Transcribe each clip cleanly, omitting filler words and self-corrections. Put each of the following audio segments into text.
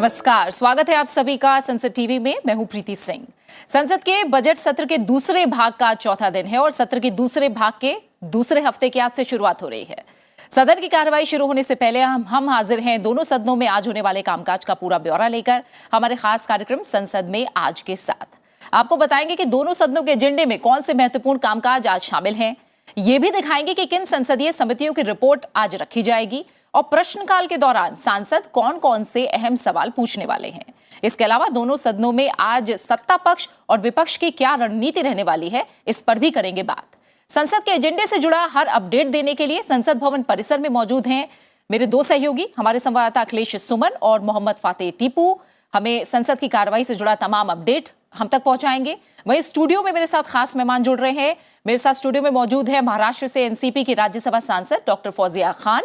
नमस्कार, स्वागत है आप सभी का संसद टीवी में। मैं हूं प्रीति सिंह। संसद के बजट सत्र के दूसरे भाग का चौथा दिन है और सत्र के दूसरे भाग के दूसरे हफ्ते की आज से शुरुआत हो रही है। सदन की कार्रवाई शुरू होने से पहले हम हाजिर हैं दोनों सदनों में आज होने वाले कामकाज का पूरा ब्यौरा लेकर हमारे खास कार्यक्रम संसद में आज के साथ। आपको बताएंगे कि दोनों सदनों के एजेंडे में कौन से महत्वपूर्ण कामकाज आज शामिल हैं। ये भी दिखाएंगे कि किन संसदीय समितियों की रिपोर्ट आज रखी जाएगी और प्रश्नकाल के दौरान सांसद कौन कौन से अहम सवाल पूछने वाले हैं। इसके अलावा दोनों सदनों में आज सत्ता पक्ष और विपक्ष की क्या रणनीति रहने वाली है, इस पर भी करेंगे बात। संसद के एजेंडे से जुड़ा हर अपडेट देने के लिए संसद भवन परिसर में मौजूद हैं मेरे दो सहयोगी, हमारे संवाददाता अखिलेश सुमन और मोहम्मद फातेह टीपू। हमें संसद की कार्रवाई से जुड़ा तमाम अपडेट हम तक पहुंचाएंगे। वहीं स्टूडियो में मेरे साथ खास मेहमान जुड़ रहे हैं। मेरे साथ स्टूडियो में मौजूद है महाराष्ट्र से एनसीपी की राज्यसभा सांसद डॉक्टर फौजिया खान।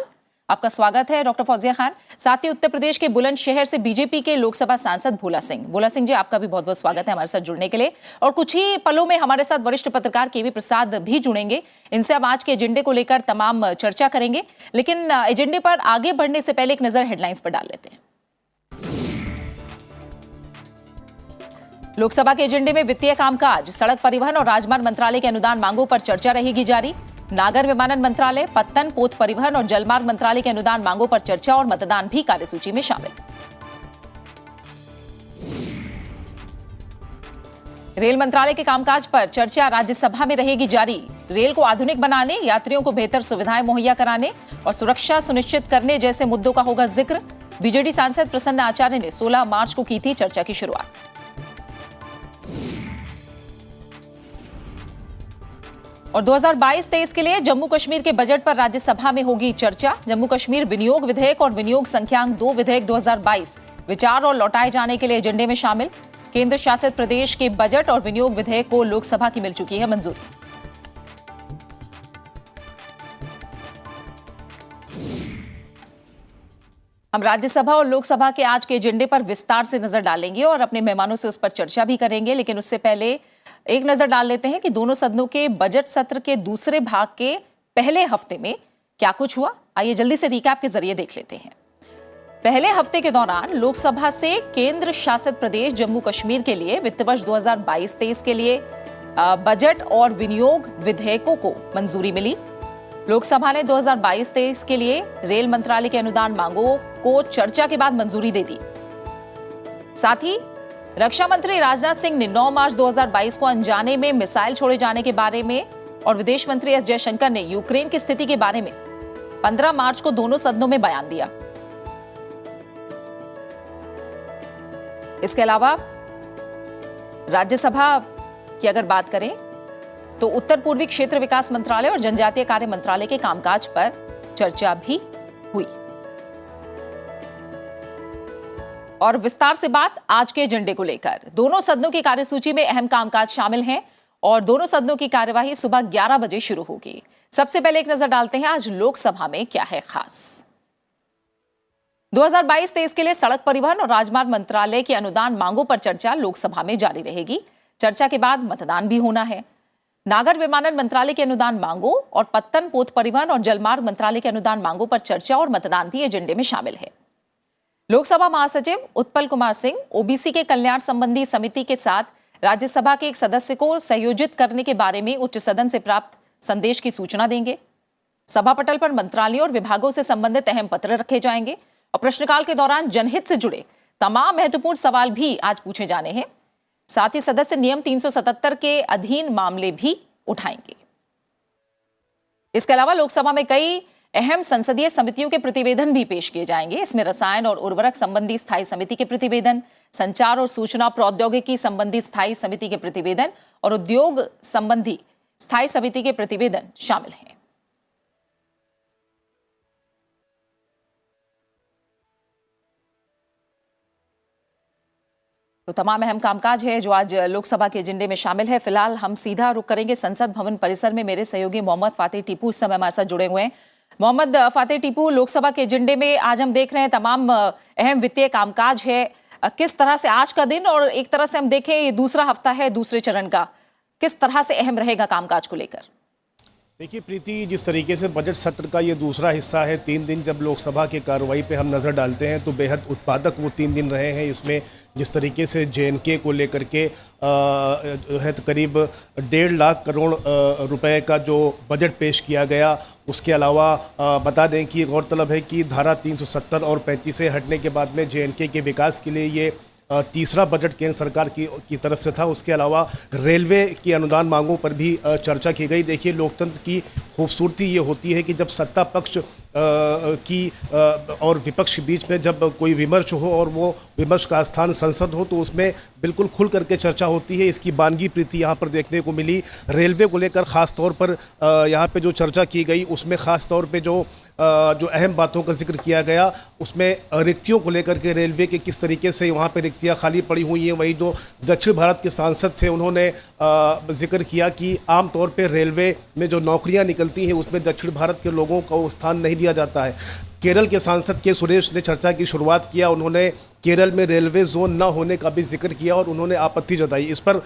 आपका स्वागत है डॉक्टर फौजिया खान। साथ ही उत्तर प्रदेश के बुलंदशहर से बीजेपी के लोकसभा सांसद भोला सिंह। भोला सिंह जी, आपका भी बहुत बहुत स्वागत है हमारे साथ जुड़ने के लिए। और कुछ ही पलों में हमारे साथ वरिष्ठ पत्रकार केवी प्रसाद भी जुड़ेंगे। इनसे हम आज के एजेंडे को लेकर तमाम चर्चा करेंगे, लेकिन एजेंडे पर आगे बढ़ने से पहले एक नजर हेडलाइंस पर डाल लेते हैं। लोकसभा के एजेंडे में वित्तीय कामकाज, सड़क परिवहन और राजमार्ग मंत्रालय के अनुदान मांगों पर चर्चा रहेगी जारी। नागर विमानन मंत्रालय, पत्तन, पोत परिवहन और जलमार्ग मंत्रालय के अनुदान मांगों पर चर्चा और मतदान भी कार्यसूची में शामिल। रेल मंत्रालय के कामकाज पर चर्चा राज्यसभा में रहेगी जारी। रेल को आधुनिक बनाने, यात्रियों को बेहतर सुविधाएं मुहैया कराने और सुरक्षा सुनिश्चित करने जैसे मुद्दों का होगा जिक्र। बीजेडी सांसद प्रसन्न आचार्य ने 16 मार्च को की थी चर्चा की शुरुआत। और 2022-23 के लिए जम्मू कश्मीर के बजट पर राज्यसभा में होगी चर्चा। जम्मू कश्मीर विनियोग विधेयक और विनियोग संख्यांक 2 विधेयक 2022 विचार और लौटाए जाने के लिए एजेंडे में शामिल। केंद्र शासित प्रदेश के बजट और विनियोग विधेयक को लोकसभा की मिल चुकी है मंजूरी। हम राज्यसभा और लोकसभा के आज के एजेंडे पर विस्तार से नजर डालेंगे और अपने मेहमानों से उस पर चर्चा भी करेंगे, लेकिन उससे पहले एक नजर डाल लेते हैं कि दोनों सदनों के बजट सत्र के दूसरे भाग के पहले हफ्ते में क्या कुछ हुआ। आइए जल्दी से रिकैप के जरिए देख लेते हैं। पहले हफ्ते के दौरान लोकसभा से केंद्र शासित प्रदेश जम्मू कश्मीर के लिए वित्त वर्ष 2022-23 के लिए बजट और विनियोग विधेयकों को मंजूरी मिली। लोकसभा ने 2022-23 के लिए रेल मंत्रालय के अनुदान मांगों को चर्चा के बाद मंजूरी दे दी। साथ ही रक्षा मंत्री राजनाथ सिंह ने 9 मार्च 2022 को अनजाने में मिसाइल छोड़े जाने के बारे में और विदेश मंत्री एस जयशंकर ने यूक्रेन की स्थिति के बारे में 15 मार्च को दोनों सदनों में बयान दिया। इसके अलावा राज्यसभा की अगर बात करें तो उत्तर पूर्वी क्षेत्र विकास मंत्रालय और जनजातीय कार्य मंत्रालय के कामकाज पर चर्चा भी हुई। और विस्तार से बात आज के एजेंडे को लेकर। दोनों सदनों की कार्यसूची में अहम कामकाज शामिल हैं और दोनों सदनों की कार्यवाही सुबह 11 बजे शुरू होगी। सबसे पहले एक नजर डालते हैं आज लोकसभा में क्या है खास। 2022-23 के लिए सड़क परिवहन और राजमार्ग मंत्रालय की अनुदान मांगों पर चर्चा लोकसभा में जारी रहेगी। चर्चा के बाद मतदान भी होना है। नागर विमानन मंत्रालय के अनुदान मांगों और पत्तन, पोत परिवहन और जलमार्ग मंत्रालय के अनुदान मांगों पर चर्चा और मतदान भी एजेंडे में शामिल है। लोकसभा महासचिव उत्पल कुमार सिंह ओबीसी के कल्याण संबंधी समिति के साथ राज्यसभा के एक सदस्य को संयोजित करने के बारे में उच्च सदन से प्राप्त संदेश की सूचना देंगे। सभा पटल पर मंत्रालयों और विभागों से संबंधित अहम पत्र रखे जाएंगे और प्रश्नकाल के दौरान जनहित से जुड़े तमाम महत्वपूर्ण सवाल भी आज पूछे जाने हैं। साथ ही सदस्य नियम 377 के अधीन मामले भी उठाएंगे। इसके अलावा लोकसभा में कई अहम संसदीय समितियों के प्रतिवेदन भी पेश किए जाएंगे। इसमें रसायन और उर्वरक संबंधी स्थायी समिति के प्रतिवेदन, संचार और सूचना प्रौद्योगिकी संबंधी स्थायी समिति के प्रतिवेदन और उद्योग संबंधी स्थायी समिति के प्रतिवेदन शामिल हैं। तो तमाम अहम कामकाज है जो आज लोकसभा के एजेंडे में शामिल है। फिलहाल हम सीधा रुख करेंगे संसद भवन परिसर में। मेरे सहयोगी मोहम्मद फातेह टीपू इस समय हमारे साथ जुड़े हुए हैं। मोहम्मद फातेह टीपू, लोकसभा के एजेंडे में आज हम देख रहे हैं तमाम अहम वित्तीय कामकाज है। किस तरह से आज का दिन और एक तरह से हम देखें ये दूसरा हफ्ता है दूसरे चरण का, किस तरह से अहम रहेगा कामकाज को लेकर? देखिए प्रीति, जिस तरीके से बजट सत्र का ये दूसरा हिस्सा है, 3 दिन जब लोकसभा की कार्रवाई पे हम नज़र डालते हैं तो बेहद उत्पादक वो 3 दिन रहे हैं। इसमें जिस तरीके से JNK को लेकर के जो है तो करीब 1.5 लाख करोड़ रुपए का जो बजट पेश किया गया। उसके अलावा बता दें कि गौरतलब है कि धारा 370 और 35 से हटने के बाद में JNK के विकास के लिए ये तीसरा बजट केंद्र सरकार की तरफ से था। उसके अलावा रेलवे की अनुदान मांगों पर भी चर्चा की गई। देखिए, लोकतंत्र की खूबसूरती ये होती है कि जब सत्ता पक्ष और विपक्ष के बीच में जब कोई विमर्श हो और वो विमर्श का स्थान संसद हो तो उसमें बिल्कुल खुल करके चर्चा होती है। इसकी बानगी प्रीति यहाँ पर देखने को मिली। रेलवे को लेकर ख़ास तौर पर यहाँ पे जो चर्चा की गई उसमें ख़ास तौर पे जो अहम बातों का जिक्र किया गया उसमें रिक्तियों को लेकर के, रेलवे के किस तरीके से वहाँ पे रिक्तियाँ खाली पड़ी हुई हैं। वही जो दक्षिण भारत के सांसद थे उन्होंने जिक्र किया कि आम तौर पे रेलवे में जो नौकरियाँ निकलती हैं उसमें दक्षिण भारत के लोगों को स्थान नहीं दिया जाता है। केरल के सांसद के सुरेश ने चर्चा की शुरुआत किया। उन्होंने केरल में रेलवे जोन न होने का भी जिक्र किया और उन्होंने आपत्ति जताई। इस पर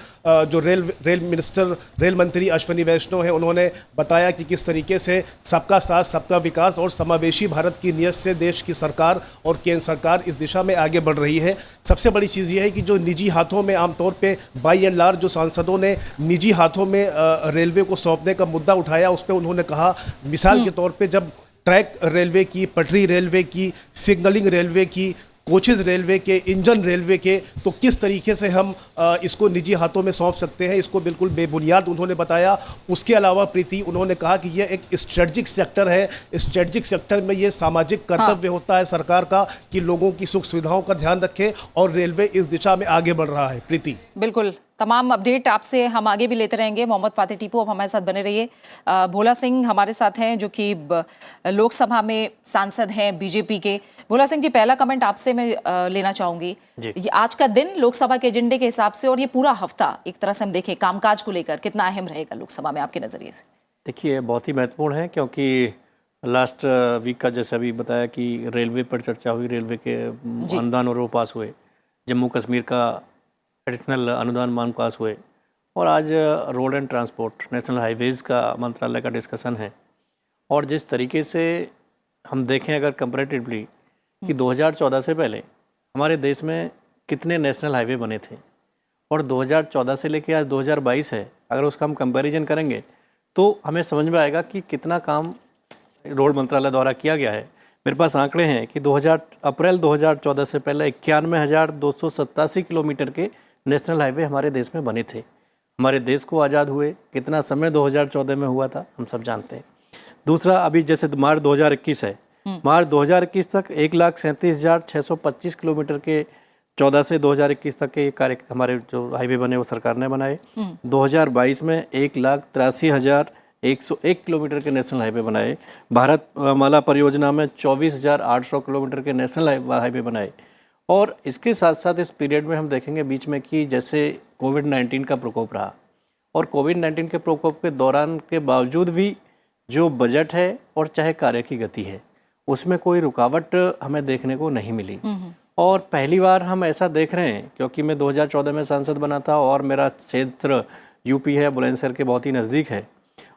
जो रेल मंत्री अश्विनी वैष्णव हैं उन्होंने बताया कि किस तरीके से सबका साथ सबका विकास और समावेशी भारत की नीयत से देश की सरकार और केंद्र सरकार इस दिशा में आगे बढ़ रही है। सबसे बड़ी चीज़ ये है कि जो निजी हाथों में आमतौर पर बाई एंड लार्ज जो सांसदों ने निजी हाथों में रेलवे को सौंपने का मुद्दा उठाया उस पर उन्होंने कहा, मिसाल के तौर पर जब ट्रैक रेलवे की, पटरी रेलवे की, सिग्नलिंग रेलवे की, कोचेज रेलवे के, इंजन रेलवे के, तो किस तरीके से हम इसको निजी हाथों में सौंप सकते हैं, इसको बिल्कुल बेबुनियाद उन्होंने बताया। उसके अलावा प्रीति उन्होंने कहा कि यह एक स्ट्रेटजिक सेक्टर है। स्ट्रेटजिक सेक्टर में ये सामाजिक कर्तव्य होता है सरकार का कि लोगों की सुख सुविधाओं का ध्यान रखे और रेलवे इस दिशा में आगे बढ़ रहा है। प्रीति, बिल्कुल, तमाम अपडेट आपसे हम आगे भी लेते रहेंगे। मोहम्मद फातिह टीपू अब हमारे साथ बने रहिए। भोला सिंह हमारे साथ हैं जो कि लोकसभा में सांसद हैं बीजेपी के। भोला सिंह जी, पहला कमेंट आपसे मैं लेना चाहूंगी। ये आज का दिन लोकसभा के एजेंडे के हिसाब से और ये पूरा हफ्ता एक तरह से हम देखें कामकाज को लेकर कितना अहम रहेगा लोकसभा में आपके नजरिए से? देखिए, बहुत ही महत्वपूर्ण है क्योंकि लास्ट वीक का जैसे अभी बताया कि रेलवे पर चर्चा हुई, रेलवे के अनुदान और वो पास हुए, जम्मू कश्मीर का एडिशनल अनुदान मान पास हुए और आज road and transport national highways का मंत्रालय का डिस्कशन है। और जिस तरीके से हम देखें अगर कंपैरेटिवली कि 2014 से पहले हमारे देश में कितने नेशनल हाईवे बने थे और 2014 से लेकर आज 2022 है, अगर उसका हम कंपैरिजन करेंगे तो हमें समझ में आएगा कि कितना काम रोड मंत्रालय द्वारा किया गया है। मेरे पास आंकड़े हैं कि अप्रैल 2014 से पहले 91,287 किलोमीटर के नेशनल हाईवे हमारे देश में बने थे। हमारे देश को आज़ाद हुए कितना समय 2014 में हुआ था हम सब जानते हैं। दूसरा, अभी जैसे मार्च 2021 है, मार्च 2021 तक 1,37,625 किलोमीटर के 14 से 2021 तक के कार्य हमारे जो हाईवे बने वो सरकार ने बनाए। 2022 में 1,83,101 किलोमीटर के नेशनल हाईवे बनाए। भारत माला परियोजना में 24,800 किलोमीटर के नेशनल हाईवे बनाए। और इसके साथ साथ इस पीरियड में हम देखेंगे बीच में कि जैसे कोविड-19 का प्रकोप रहा और कोविड-19 के प्रकोप के दौरान के बावजूद भी जो बजट है और चाहे कार्य की गति है उसमें कोई रुकावट हमें देखने को नहीं मिली। और पहली बार हम ऐसा देख रहे हैं क्योंकि मैं 2014 में सांसद बना था और मेरा क्षेत्र यूपी है, बुलंदशहर के बहुत ही नज़दीक है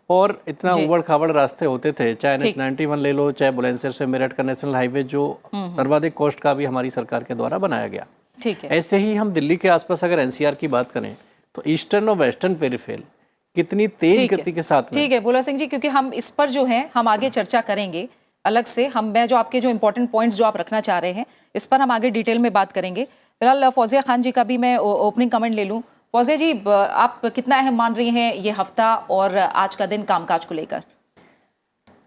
और इतना उबड़ खाबड़ रास्ते होते थे, चाहे NH-91 ले लो, चाहे बुलंदशहर से मेरठ का नेशनल हाईवे जो सर्वाधिक कॉस्ट का भी हमारी सरकार के द्वारा बनाया गया। ठीक है। ऐसे ही हम दिल्ली के आसपास अगर NCR की बात करें तो ईस्टर्न और वेस्टर्न पेरिफेरल कितनी तेज गति के साथ में। ठीक है भोला सिंह जी, क्योंकि हम इस पर जो है हम आगे चर्चा करेंगे अलग से। मैं जो आपके जो इंपॉर्टेंट पॉइंट्स जो आप रखना चाह रहे हैं इस पर हम आगे डिटेल में बात करेंगे। फिलहाल फौजिया खान जी का भी मैं ओपनिंग कमेंट ले लूँ। फौजिया जी, आप कितना अहम मान रही हैं ये हफ्ता और आज का दिन कामकाज को लेकर?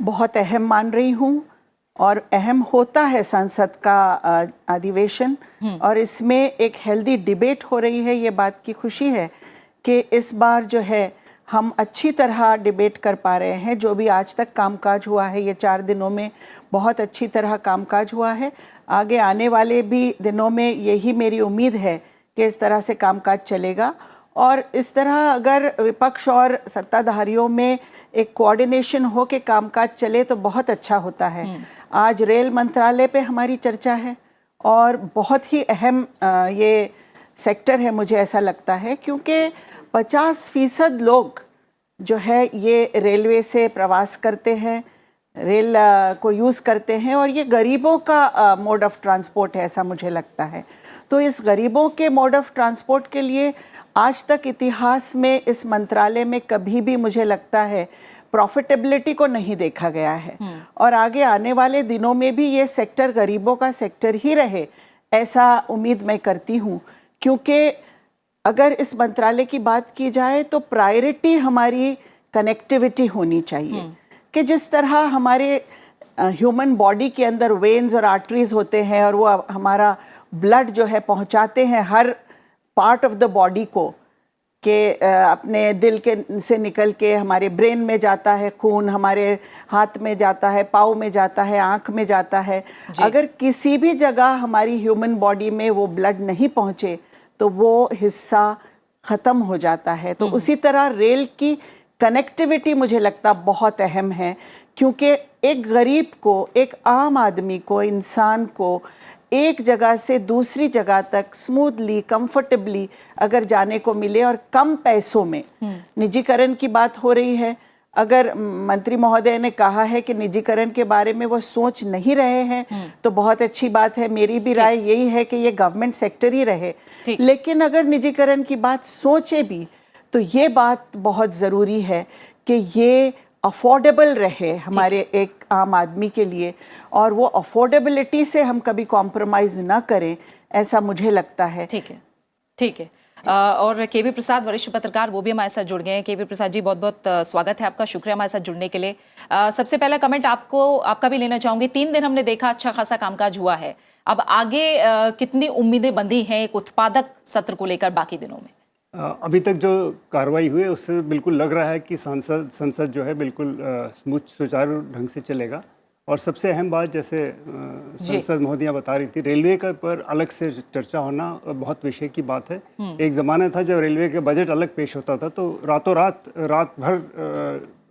बहुत अहम मान रही हूँ और अहम होता है संसद का अधिवेशन और इसमें एक हेल्दी डिबेट हो रही है। ये बात की खुशी है कि इस बार जो है हम अच्छी तरह डिबेट कर पा रहे हैं। जो भी आज तक कामकाज हुआ है ये 4 दिनों में बहुत अच्छी तरह कामकाज हुआ है। आगे आने वाले भी दिनों में यही मेरी उम्मीद है कि इस तरह से कामकाज चलेगा और इस तरह अगर विपक्ष और सत्ताधारियों में एक कोऑर्डिनेशन हो के कामकाज चले तो बहुत अच्छा होता है। आज रेल मंत्रालय पे हमारी चर्चा है और बहुत ही अहम ये सेक्टर है, मुझे ऐसा लगता है, क्योंकि 50% लोग जो है ये रेलवे से प्रवास करते हैं, रेल को यूज़ करते हैं, और ये गरीबों का मोड ऑफ ट्रांसपोर्ट है, ऐसा मुझे लगता है। तो इस गरीबों के मोड ऑफ ट्रांसपोर्ट के लिए आज तक इतिहास में इस मंत्रालय में कभी भी मुझे लगता है प्रॉफिटेबिलिटी को नहीं देखा गया है, और आगे आने वाले दिनों में भी ये सेक्टर गरीबों का सेक्टर ही रहे, ऐसा उम्मीद मैं करती हूँ। क्योंकि अगर इस मंत्रालय की बात की जाए तो प्रायोरिटी हमारी कनेक्टिविटी होनी चाहिए, कि जिस तरह हमारे ह्यूमन बॉडी के अंदर वेन्स और आर्टरीज होते हैं और वो हमारा ब्लड जो है पहुंचाते हैं हर पार्ट ऑफ द बॉडी को, कि अपने दिल के से निकल के हमारे ब्रेन में जाता है खून, हमारे हाथ में जाता है, पाँव में जाता है, आँख में जाता है। अगर किसी भी जगह हमारी ह्यूमन बॉडी में वो ब्लड नहीं पहुँचे तो वो हिस्सा ख़त्म हो जाता है। तो उसी तरह रेल की कनेक्टिविटी मुझे लगता बहुत अहम है, क्योंकि एक गरीब को, एक आम आदमी को, इंसान को एक जगह से दूसरी जगह तक स्मूथली, कंफर्टेबली अगर जाने को मिले और कम पैसों में। निजीकरण की बात हो रही है, अगर मंत्री महोदय ने कहा है कि निजीकरण के बारे में वो सोच नहीं रहे हैं तो बहुत अच्छी बात है। मेरी भी राय यही है कि ये गवर्नमेंट सेक्टर ही रहे, लेकिन अगर निजीकरण की बात सोचे भी तो ये बात बहुत ज़रूरी है कि ये अफोर्डेबल रहे हमारे एक आम आदमी के लिए, और वो अफोर्डेबिलिटी से हम कभी कॉम्प्रोमाइज़ ना करें, ऐसा मुझे लगता है। ठीक है, ठीक है। और केवी प्रसाद, वरिष्ठ पत्रकार, वो भी हमारे साथ जुड़ गए हैं। केवी प्रसाद जी, बहुत बहुत स्वागत है आपका, शुक्रिया हमारे साथ जुड़ने के लिए। सबसे पहला कमेंट आपका भी लेना चाहूंगी। 3 दिन हमने देखा, अच्छा खासा कामकाज हुआ है। अब आगे कितनी उम्मीदें बंधी हैं एक उत्पादक सत्र को लेकर बाकी दिनों में? अभी तक जो कार्रवाई हुई है उससे बिल्कुल लग रहा है कि संसद जो है बिल्कुल सुचारू ढंग से चलेगा। और सबसे अहम बात, जैसे संसद महोदया बता रही थी, रेलवे का पर अलग से चर्चा होना बहुत विषय की बात है। एक ज़माना था जब रेलवे के बजट अलग पेश होता था तो रातों रात भर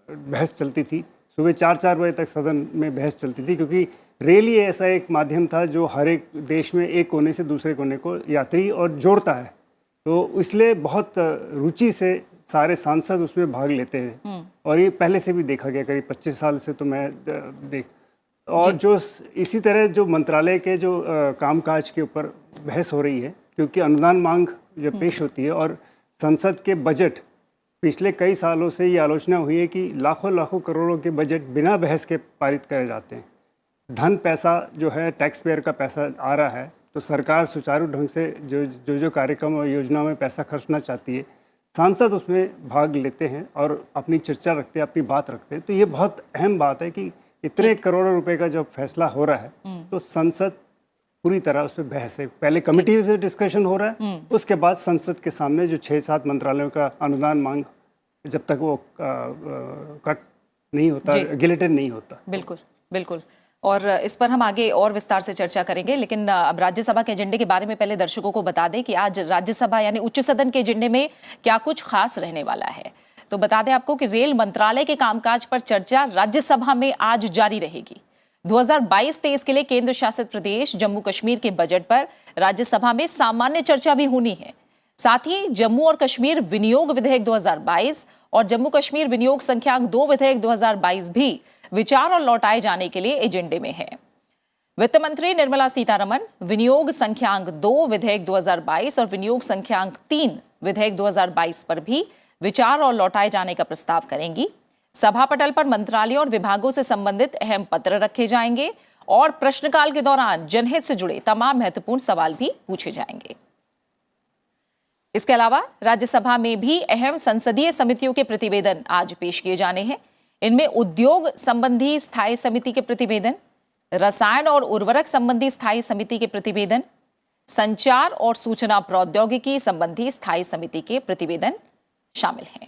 बहस चलती थी, सुबह 4-4 बजे तक सदन में बहस चलती थी, क्योंकि रेल ही ऐसा एक माध्यम था जो हर एक देश में एक कोने से दूसरे कोने को यात्री और जोड़ता है। तो इसलिए बहुत रुचि से सारे सांसद उसमें भाग लेते हैं, और ये पहले से भी देखा गया, करीब 25 साल से तो मैं देख। और जो इसी तरह जो मंत्रालय के जो कामकाज के ऊपर बहस हो रही है, क्योंकि अनुदान मांग जब पेश होती है और संसद के बजट, पिछले कई सालों से ये आलोचना हुई है कि लाखों करोड़ों के बजट बिना बहस के पारित करे जाते हैं। धन पैसा जो है, टैक्स पेयर का पैसा आ रहा है, तो सरकार सुचारू ढंग से जो कार्यक्रम और योजनाओं में पैसा खर्चना चाहती है, सांसद उसमें भाग लेते हैं और अपनी चर्चा रखते हैं, अपनी बात रखते हैं। तो ये बहुत अहम बात है कि इतने करोड़ों रुपए का जब फैसला हो रहा है तो संसद पूरी तरह उस पर बहस है। पहले कमेटी में डिस्कशन हो रहा है, उसके बाद संसद के सामने जो 6-7 मंत्रालयों का अनुदान मांग, जब तक वो कट नहीं होता, गिलेटिन नहीं होता। बिल्कुल बिल्कुल, और इस पर हम आगे और विस्तार से चर्चा करेंगे। लेकिन अब राज्यसभा के एजेंडे के बारे में पहले दर्शकों को बता दें कि आज राज्यसभा यानी उच्च सदन के एजेंडे में क्या कुछ खास रहने वाला है। तो बता दें आपको कि रेल मंत्रालय के कामकाज पर चर्चा राज्यसभा में आज जारी रहेगी। 2022-23 के लिए केंद्र शासित प्रदेश जम्मू कश्मीर के बजट पर राज्यसभा में सामान्य चर्चा भी होनी है। साथ ही जम्मू और कश्मीर विनियोग विधेयक 2022 और जम्मू कश्मीर विनियोग संख्यांक 2 विधेयक 2022 भी विचार और लौटाए जाने के लिए एजेंडे में है। वित्त मंत्री निर्मला सीतारमण विनियोग संख्यांक 2 विधेयक 2022 और विनियोग संख्यांक 3 विधेयक 2022 पर भी विचार और लौटाए जाने का प्रस्ताव करेंगी। सभा पटल पर मंत्रालयों और विभागों से संबंधित अहम पत्र रखे जाएंगे और प्रश्नकाल के दौरान जनहित से जुड़े तमाम महत्वपूर्ण सवाल भी पूछे जाएंगे। इसके अलावा राज्यसभा में भी अहम संसदीय समितियों के प्रतिवेदन आज पेश किए जाने हैं। इनमें उद्योग संबंधी स्थायी समिति के प्रतिवेदन, रसायन और उर्वरक संबंधी स्थायी समिति के प्रतिवेदन, संचार और सूचना प्रौद्योगिकी संबंधी स्थायी समिति के प्रतिवेदन शामिल हैं।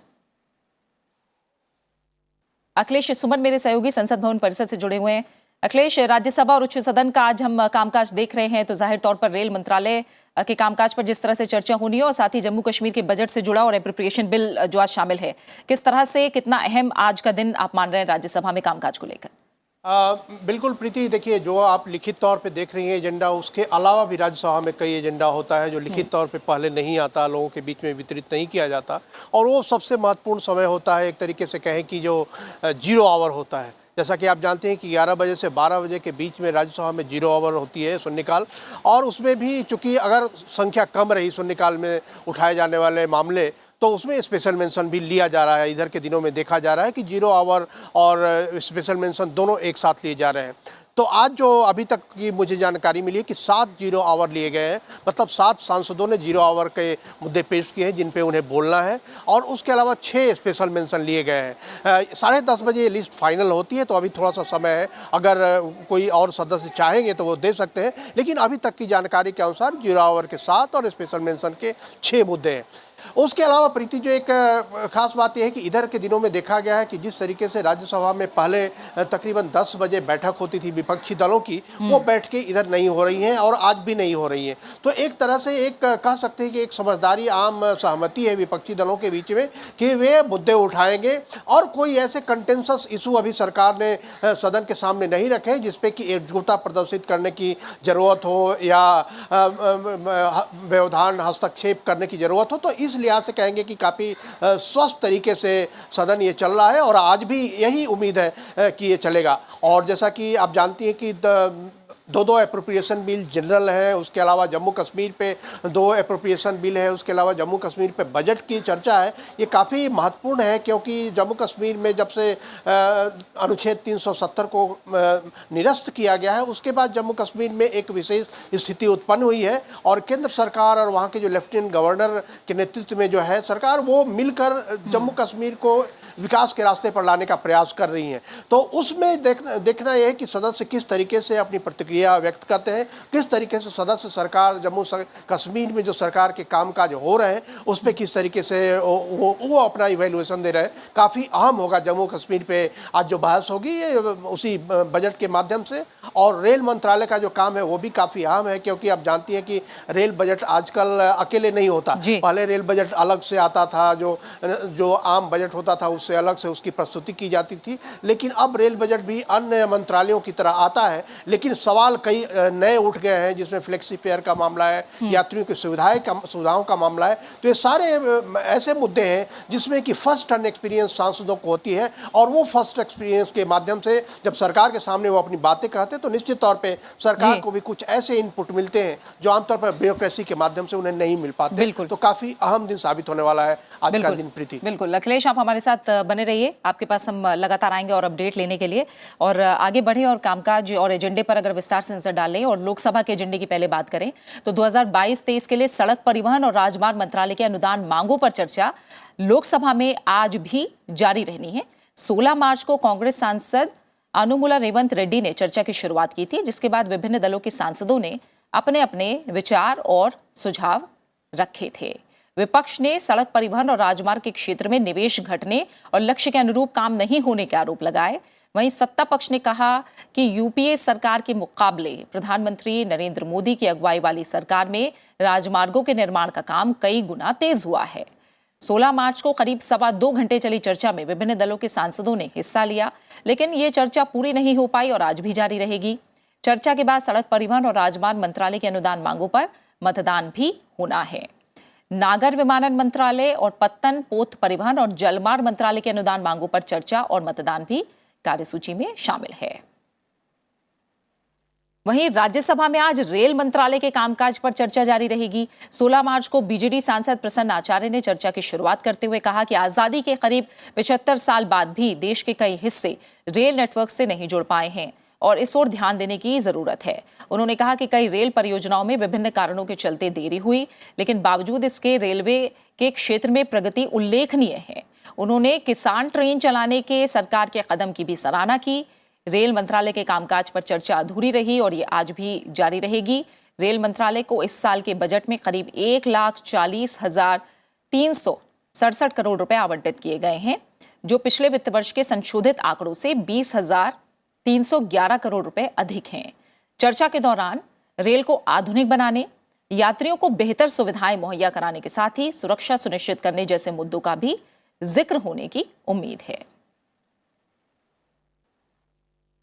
अखिलेश सुमन मेरे सहयोगी संसद भवन परिसर से जुड़े हुए हैं। अखिलेश, राज्यसभा और उच्च सदन का आज हम कामकाज देख रहे हैं, तो जाहिर तौर पर रेल मंत्रालय के कामकाज पर जिस तरह से चर्चा होनी है और साथ ही जम्मू कश्मीर के बजट से जुड़ा और एप्रोप्रिएशन बिल जो आज शामिल है, किस तरह से, कितना अहम आज का दिन आप मान रहे हैं राज्यसभा में कामकाज को लेकर? बिल्कुल प्रीति, देखिए जो आप लिखित तौर पे देख रही हैं एजेंडा, उसके अलावा भी राज्यसभा में कई एजेंडा होता है जो लिखित तौर पे पहले नहीं आता, लोगों के बीच में वितरित नहीं किया जाता, और वो सबसे महत्वपूर्ण समय होता है, एक तरीके से कहें कि जो 0 आवर होता है। जैसा कि आप जानते हैं कि 11 बजे से 12 बजे के बीच में राज्यसभा में 0 आवर होती है शून्यकाल, और उसमें भी चूंकि अगर संख्या कम रही शून्यकाल में उठाए जाने वाले मामले, तो उसमें स्पेशल मेंशन भी लिया जा रहा है। इधर के दिनों में देखा जा रहा है कि 0 आवर और स्पेशल मेंशन दोनों एक साथ लिए जा रहे हैं। तो आज जो अभी तक की मुझे जानकारी मिली है कि 7 0 आवर लिए गए हैं, मतलब 7 सांसदों ने 0 आवर के मुद्दे पेश किए हैं जिन पे उन्हें बोलना है, और उसके अलावा 6 स्पेशल मेंशन लिए गए हैं। 10:30 बजे ये लिस्ट फाइनल होती है, तो अभी थोड़ा सा समय है, अगर कोई और सदस्य चाहेंगे तो वो दे सकते हैं, लेकिन अभी तक की जानकारी के अनुसार 0 आवर के 7 और स्पेशल मेंशन के 6 मुद्दे हैं। उसके अलावा प्रीति, जो एक खास बात यह है कि इधर के दिनों में देखा गया है कि जिस तरीके से राज्यसभा में पहले तकरीबन 10 बजे बैठक होती थी विपक्षी दलों की, वो बैठकें इधर नहीं हो रही हैं और आज भी नहीं हो रही हैं। तो एक तरह से एक कह सकते हैं कि एक समझदारी, आम सहमति है विपक्षी दलों के बीच में कि वे मुद्दे उठाएंगे, और कोई ऐसे कंटेंसस इशू अभी सरकार ने सदन के सामने नहीं रखे जिसपे कि एकजुटता प्रदर्शित करने की ज़रूरत हो या व्यवधान हस्तक्षेप करने की ज़रूरत हो। तो इस लिहाज से कहेंगे कि काफ़ी स्वस्थ तरीके से सदन ये चल रहा है, और आज भी यही उम्मीद है कि ये चलेगा। और जैसा कि आप जानती हैं कि 2 एप्रोप्रिएशन बिल जनरल है, उसके अलावा जम्मू कश्मीर पे 2 एप्रोप्रिएशन बिल है, उसके अलावा जम्मू कश्मीर पे बजट की चर्चा है। ये काफ़ी महत्वपूर्ण है क्योंकि जम्मू कश्मीर में जब से अनुच्छेद 370 को निरस्त किया गया है, उसके बाद जम्मू कश्मीर में एक विशेष स्थिति उत्पन्न हुई है, और केंद्र सरकार और वहाँ के जो लेफ्टिनेंट गवर्नर के नेतृत्व में जो है सरकार, वो मिलकर जम्मू कश्मीर को विकास के रास्ते पर लाने का प्रयास कर रही हैं। तो उसमें देखना यह है कि सदस्य किस तरीके से अपनी प्रतिक्रिया व्यक्त करते हैं, किस तरीके से सदस्य सरकार जम्मू कश्मीर में जो सरकार के कामकाज हो रहे हैं उस पर किस तरीके से वो अपना इवैल्यूएशन दे रहे हैं। काफ़ी अहम होगा जम्मू कश्मीर पे आज जो बहस होगी, ये उसी बजट के माध्यम से। और रेल मंत्रालय का जो काम है वो भी काफ़ी अहम है, क्योंकि आप जानती हैं कि रेल बजट आजकल अकेले नहीं होता। पहले रेल बजट अलग से आता था, जो आम बजट होता था उससे अलग से उसकी प्रस्तुति की जाती थी, लेकिन अब रेल बजट भी अन्य मंत्रालयों की तरह आता है। लेकिन सवाल कई नए उठ गए हैं, जिसमें फ्लेक्सी फेयर का मामला है, यात्रियों की सुविधाओं का मामला है। तो ये सारे ऐसे मुद्दे हैं जिसमें कि फर्स्ट टर्न एक्सपीरियंस सांसदों को होती है, और वो फर्स्ट एक्सपीरियंस के माध्यम से जब सरकार के सामने वो अपनी बातें कहते हैं तो निश्चित तौर पे सरकार को भी कुछ ऐसे इनपुट मिलते हैं जो आमतौर पर ब्यूरोक्रेसी के माध्यम से उन्हें नहीं मिल पाते। तो काफी अहम दिन साबित होने वाला है आज का दिन प्रीति। बिल्कुल अखिलेश, आप हमारे साथ बने रहिए, आपके पास हम लगातार आएंगे और अपडेट लेने के लिए, और आगे बढ़े और कामकाज और एजेंडे पर अगर विस्तार से नजर डालें और लोकसभा के एजेंडे की पहले बात करें तो 2022-23 के लिए सड़क परिवहन और राजमार्ग मंत्रालय के अनुदान मांगों पर चर्चा लोकसभा में आज भी जारी रहनी है। 16 मार्च को कांग्रेस सांसद अनुमुला रेवंत रेड्डी ने चर्चा की शुरुआत की थी, जिसके बाद विभिन्न दलों के सांसदों ने अपने अपने विचार और सुझाव रखे थे। विपक्ष ने सड़क परिवहन और राजमार्ग के क्षेत्र में निवेश घटने और लक्ष्य के अनुरूप काम नहीं होने के आरोप लगाए। वहीं सत्ता पक्ष ने कहा कि यूपीए सरकार के मुकाबले प्रधानमंत्री नरेंद्र मोदी की अगुवाई वाली सरकार में राजमार्गों के निर्माण का काम कई गुना तेज हुआ है। 16 मार्च को करीब 2.25 घंटे चली चर्चा में विभिन्न दलों के सांसदों ने हिस्सा लिया, लेकिन ये चर्चा पूरी नहीं हो पाई और आज भी जारी रहेगी। चर्चा के बाद सड़क परिवहन और राजमार्ग मंत्रालय के अनुदान मांगों पर मतदान भी होना है। नागर विमानन मंत्रालय और पत्तन पोत परिवहन और जलमार्ग मंत्रालय के अनुदान मांगों पर चर्चा और मतदान भी कार्यसूची में शामिल है। वहीं राज्यसभा में आज रेल मंत्रालय के कामकाज पर चर्चा जारी रहेगी। 16 मार्च को बीजेडी सांसद प्रसन्न आचार्य ने चर्चा की शुरुआत करते हुए कहा कि आजादी के करीब 75 साल बाद भी देश के कई हिस्से रेल नेटवर्क से नहीं जुड़ पाए हैं और इस ओर ध्यान देने की जरूरत है। उन्होंने कहा कि कई रेल परियोजनाओं में विभिन्न कारणों के चलते देरी हुई, लेकिन बावजूद इसके रेलवे के क्षेत्र में प्रगति उल्लेखनीय है। उन्होंने किसान ट्रेन चलाने के सरकार के कदम की भी सराहना की। रेल मंत्रालय के कामकाज पर चर्चा अधूरी रही और ये आज भी जारी रहेगी। रेल मंत्रालय को इस साल के बजट में करीब 1,40,367 करोड़ रुपए आवंटित किए गए हैं, जो पिछले वित्त वर्ष के संशोधित आंकड़ों से 20,311 करोड़ रुपए अधिक हैं। चर्चा के दौरान रेल को आधुनिक बनाने, यात्रियों को बेहतर सुविधाएं मुहैया कराने के साथ ही सुरक्षा सुनिश्चित करने जैसे मुद्दों का भी जिक्र होने की उम्मीद है।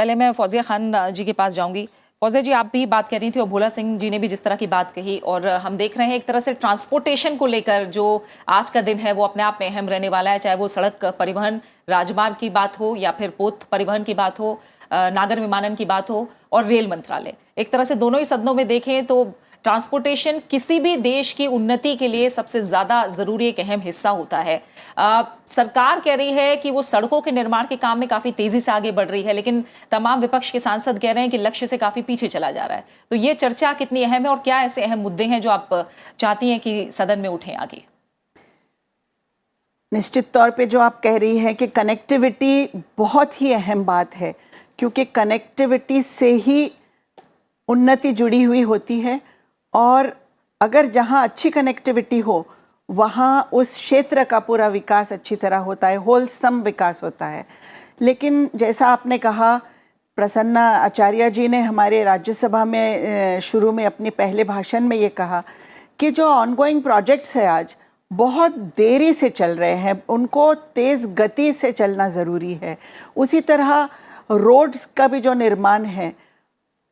पहले मैं फौजिया खान जी के पास जाऊंगी। फौजिया जी, आप भी बात कर रही थी और भोला सिंह जी ने भी जिस तरह की बात कही, और हम देख रहे हैं एक तरह से ट्रांसपोर्टेशन को लेकर जो आज का दिन है वो अपने आप में अहम रहने वाला है, चाहे वो सड़क परिवहन राजमार्ग की बात हो या फिर पोत परिवहन की बात हो, नागर विमानन की बात हो और रेल मंत्रालय। एक तरह से दोनों ही सदनों में देखें तो ट्रांसपोर्टेशन किसी भी देश की उन्नति के लिए सबसे ज्यादा जरूरी एक अहम हिस्सा होता है। सरकार कह रही है कि वो सड़कों के निर्माण के काम में काफी तेजी से आगे बढ़ रही है, लेकिन तमाम विपक्ष के सांसद कह रहे हैं कि लक्ष्य से काफी पीछे चला जा रहा है। तो ये चर्चा कितनी अहम है और क्या ऐसे अहम मुद्दे हैं जो आप चाहती हैं कि सदन में उठें आगे? निश्चित तौर पे जो आप कह रही हैं कि कनेक्टिविटी बहुत ही अहम बात है, क्योंकि कनेक्टिविटी से ही उन्नति जुड़ी हुई होती है, और अगर जहाँ अच्छी कनेक्टिविटी हो वहाँ उस क्षेत्र का पूरा विकास अच्छी तरह होता है, होलसम विकास होता है। लेकिन जैसा आपने कहा, प्रसन्ना आचार्य जी ने हमारे राज्यसभा में शुरू में अपने पहले भाषण में ये कहा कि जो ऑनगोइंग प्रोजेक्ट्स है आज बहुत देरी से चल रहे हैं, उनको तेज़ गति से चलना ज़रूरी है। उसी तरह रोड्स का भी जो निर्माण है,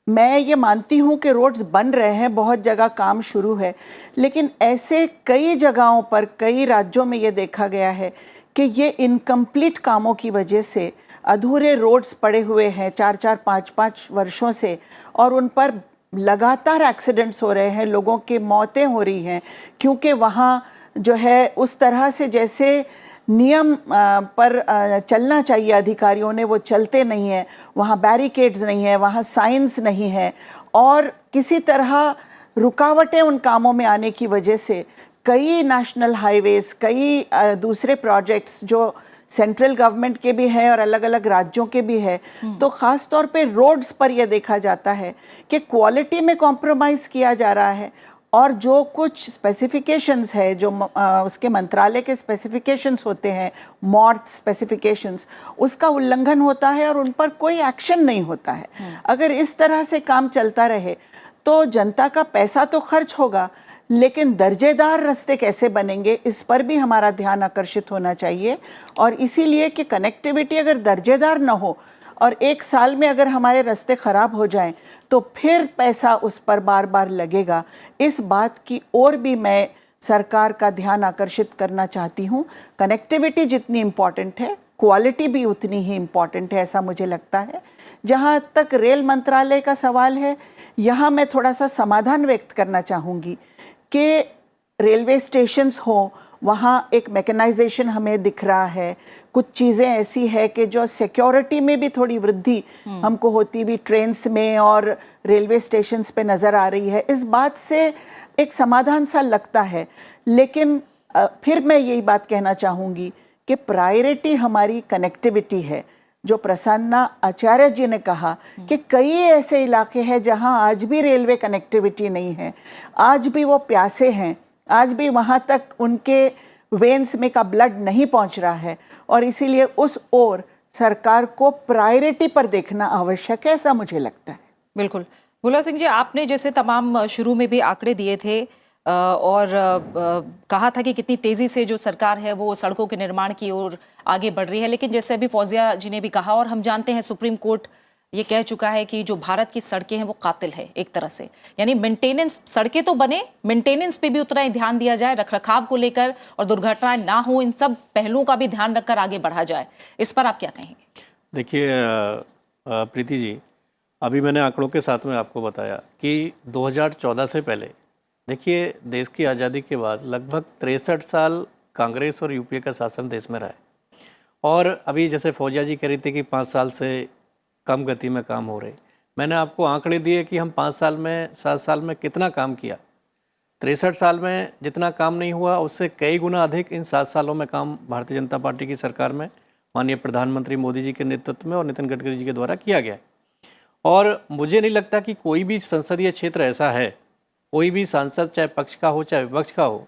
मैं ये मानती हूँ कि रोड्स बन रहे हैं, बहुत जगह काम शुरू है, लेकिन ऐसे कई जगहों पर कई राज्यों में ये देखा गया है कि ये इनकम्प्लीट कामों की वजह से अधूरे रोड्स पड़े हुए हैं 4-4, 5-5 वर्षों से, और उन पर लगातार एक्सीडेंट्स हो रहे हैं, लोगों की मौतें हो रही हैं, क्योंकि वहाँ जो है उस तरह से जैसे नियम पर चलना चाहिए अधिकारियों ने, वो चलते नहीं हैं, वहाँ बैरिकेड्स नहीं है, वहाँ साइंस नहीं है, और किसी तरह रुकावटें उन कामों में आने की वजह से कई नेशनल हाईवेज, कई दूसरे प्रोजेक्ट्स जो सेंट्रल गवर्नमेंट के भी हैं और अलग अलग राज्यों के भी है, तो ख़ास तौर पे रोड्स पर यह देखा जाता है कि क्वालिटी में कॉम्प्रोमाइज़ किया जा रहा है, और जो कुछ स्पेसिफिकेशंस है, जो उसके मंत्रालय के स्पेसिफिकेशंस होते हैं, मॉर्थ स्पेसिफिकेशंस, उसका उल्लंघन होता है और उन पर कोई एक्शन नहीं होता है। अगर इस तरह से काम चलता रहे तो जनता का पैसा तो खर्च होगा, लेकिन दर्जेदार रास्ते कैसे बनेंगे इस पर भी हमारा ध्यान आकर्षित होना चाहिए। और इसीलिए कि कनेक्टिविटी अगर दर्जेदार न हो और एक साल में अगर हमारे रास्ते ख़राब हो जाएं तो फिर पैसा उस पर बार बार लगेगा। इस बात की ओर भी मैं सरकार का ध्यान आकर्षित करना चाहती हूँ। कनेक्टिविटी जितनी इम्पॉर्टेंट है, क्वालिटी भी उतनी ही इम्पॉर्टेंट है, ऐसा मुझे लगता है। जहाँ तक रेल मंत्रालय का सवाल है, यहाँ मैं थोड़ा सा समाधान व्यक्त करना चाहूँगी कि रेलवे स्टेशंस हो, वहाँ एक मैकेनाइजेशन हमें दिख रहा है, कुछ चीज़ें ऐसी है कि जो सिक्योरिटी में भी थोड़ी वृद्धि हमको होती भी ट्रेन्स में और रेलवे स्टेशंस पे नज़र आ रही है। इस बात से एक समाधान सा लगता है, लेकिन फिर मैं यही बात कहना चाहूँगी कि प्रायोरिटी हमारी कनेक्टिविटी है। जो प्रसन्ना आचार्य जी ने कहा कि कई ऐसे इलाके हैं जहाँ आज भी रेलवे कनेक्टिविटी नहीं है, आज भी वो प्यासे हैं, आज भी वहाँ तक उनके वेन्स में का ब्लड नहीं पहुँच रहा है, और इसीलिए उस ओर सरकार को प्रायोरिटी पर देखना आवश्यक है, ऐसा मुझे लगता है। बिल्कुल। भोला सिंह जी, आपने जैसे तमाम शुरू में भी आंकड़े दिए थे और कहा था कि कितनी तेजी से जो सरकार है वो सड़कों के निर्माण की ओर आगे बढ़ रही है, लेकिन जैसे अभी फौजिया जी ने भी कहा, और हम जानते हैं सुप्रीम कोर्ट ये कह चुका है कि जो भारत की सड़कें हैं वो कातिल है एक तरह से, यानी मेंटेनेंस, सड़कें तो बने, मेंटेनेंस पे भी उतना ही ध्यान दिया जाए, रखरखाव को लेकर, और दुर्घटनाएं ना हो, इन सब पहलुओं का भी ध्यान रखकर आगे बढ़ा जाए। इस पर आप क्या कहेंगे? देखिए प्रीति जी, अभी मैंने आंकड़ों के साथ में आपको बताया कि 2014 से पहले, देखिए देश की आज़ादी के बाद लगभग 63 साल कांग्रेस और यूपीए का शासन देश में रहा है, और अभी जैसे फौजिया जी कह रही थी कि 5 साल से कम गति में काम हो रहे, मैंने आपको आंकड़े दिए कि हम 5 साल में, 7 साल में कितना काम किया। 63 साल में जितना काम नहीं हुआ उससे कई गुना अधिक इन 7 सालों में काम भारतीय जनता पार्टी की सरकार में माननीय प्रधानमंत्री मोदी जी के नेतृत्व में और नितिन गडकरी जी के द्वारा किया गया। और मुझे नहीं लगता कि कोई भी संसदीय क्षेत्र ऐसा है, कोई भी सांसद चाहे पक्ष का हो चाहे विपक्ष का हो,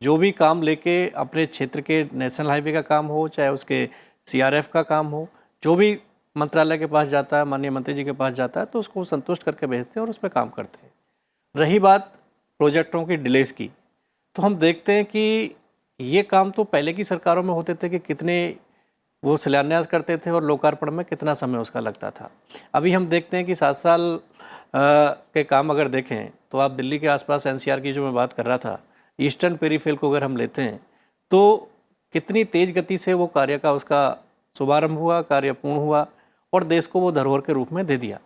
जो भी काम लेके अपने क्षेत्र के नेशनल हाईवे का काम हो, चाहे उसके CRF का काम हो, जो भी मंत्रालय के पास जाता है, माननीय मंत्री जी के पास जाता है, तो उसको संतुष्ट करके भेजते हैं और उस पर काम करते हैं। रही बात प्रोजेक्टों की डिलेस की, तो हम देखते हैं कि ये काम तो पहले की सरकारों में होते थे कि कितने वो शिलान्यास करते थे और लोकार्पण में कितना समय उसका लगता था। अभी हम देखते हैं कि 7 साल के काम अगर देखें तो आप दिल्ली के आसपास एनसीआर की जो मैं बात कर रहा था, ईस्टर्न पेरीफेरल को अगर हम लेते हैं तो कितनी तेज़ गति से वो कार्य का उसका शुभारंभ हुआ, कार्य पूर्ण हुआ और देश को वो धरोहर के रूप में दे दिया।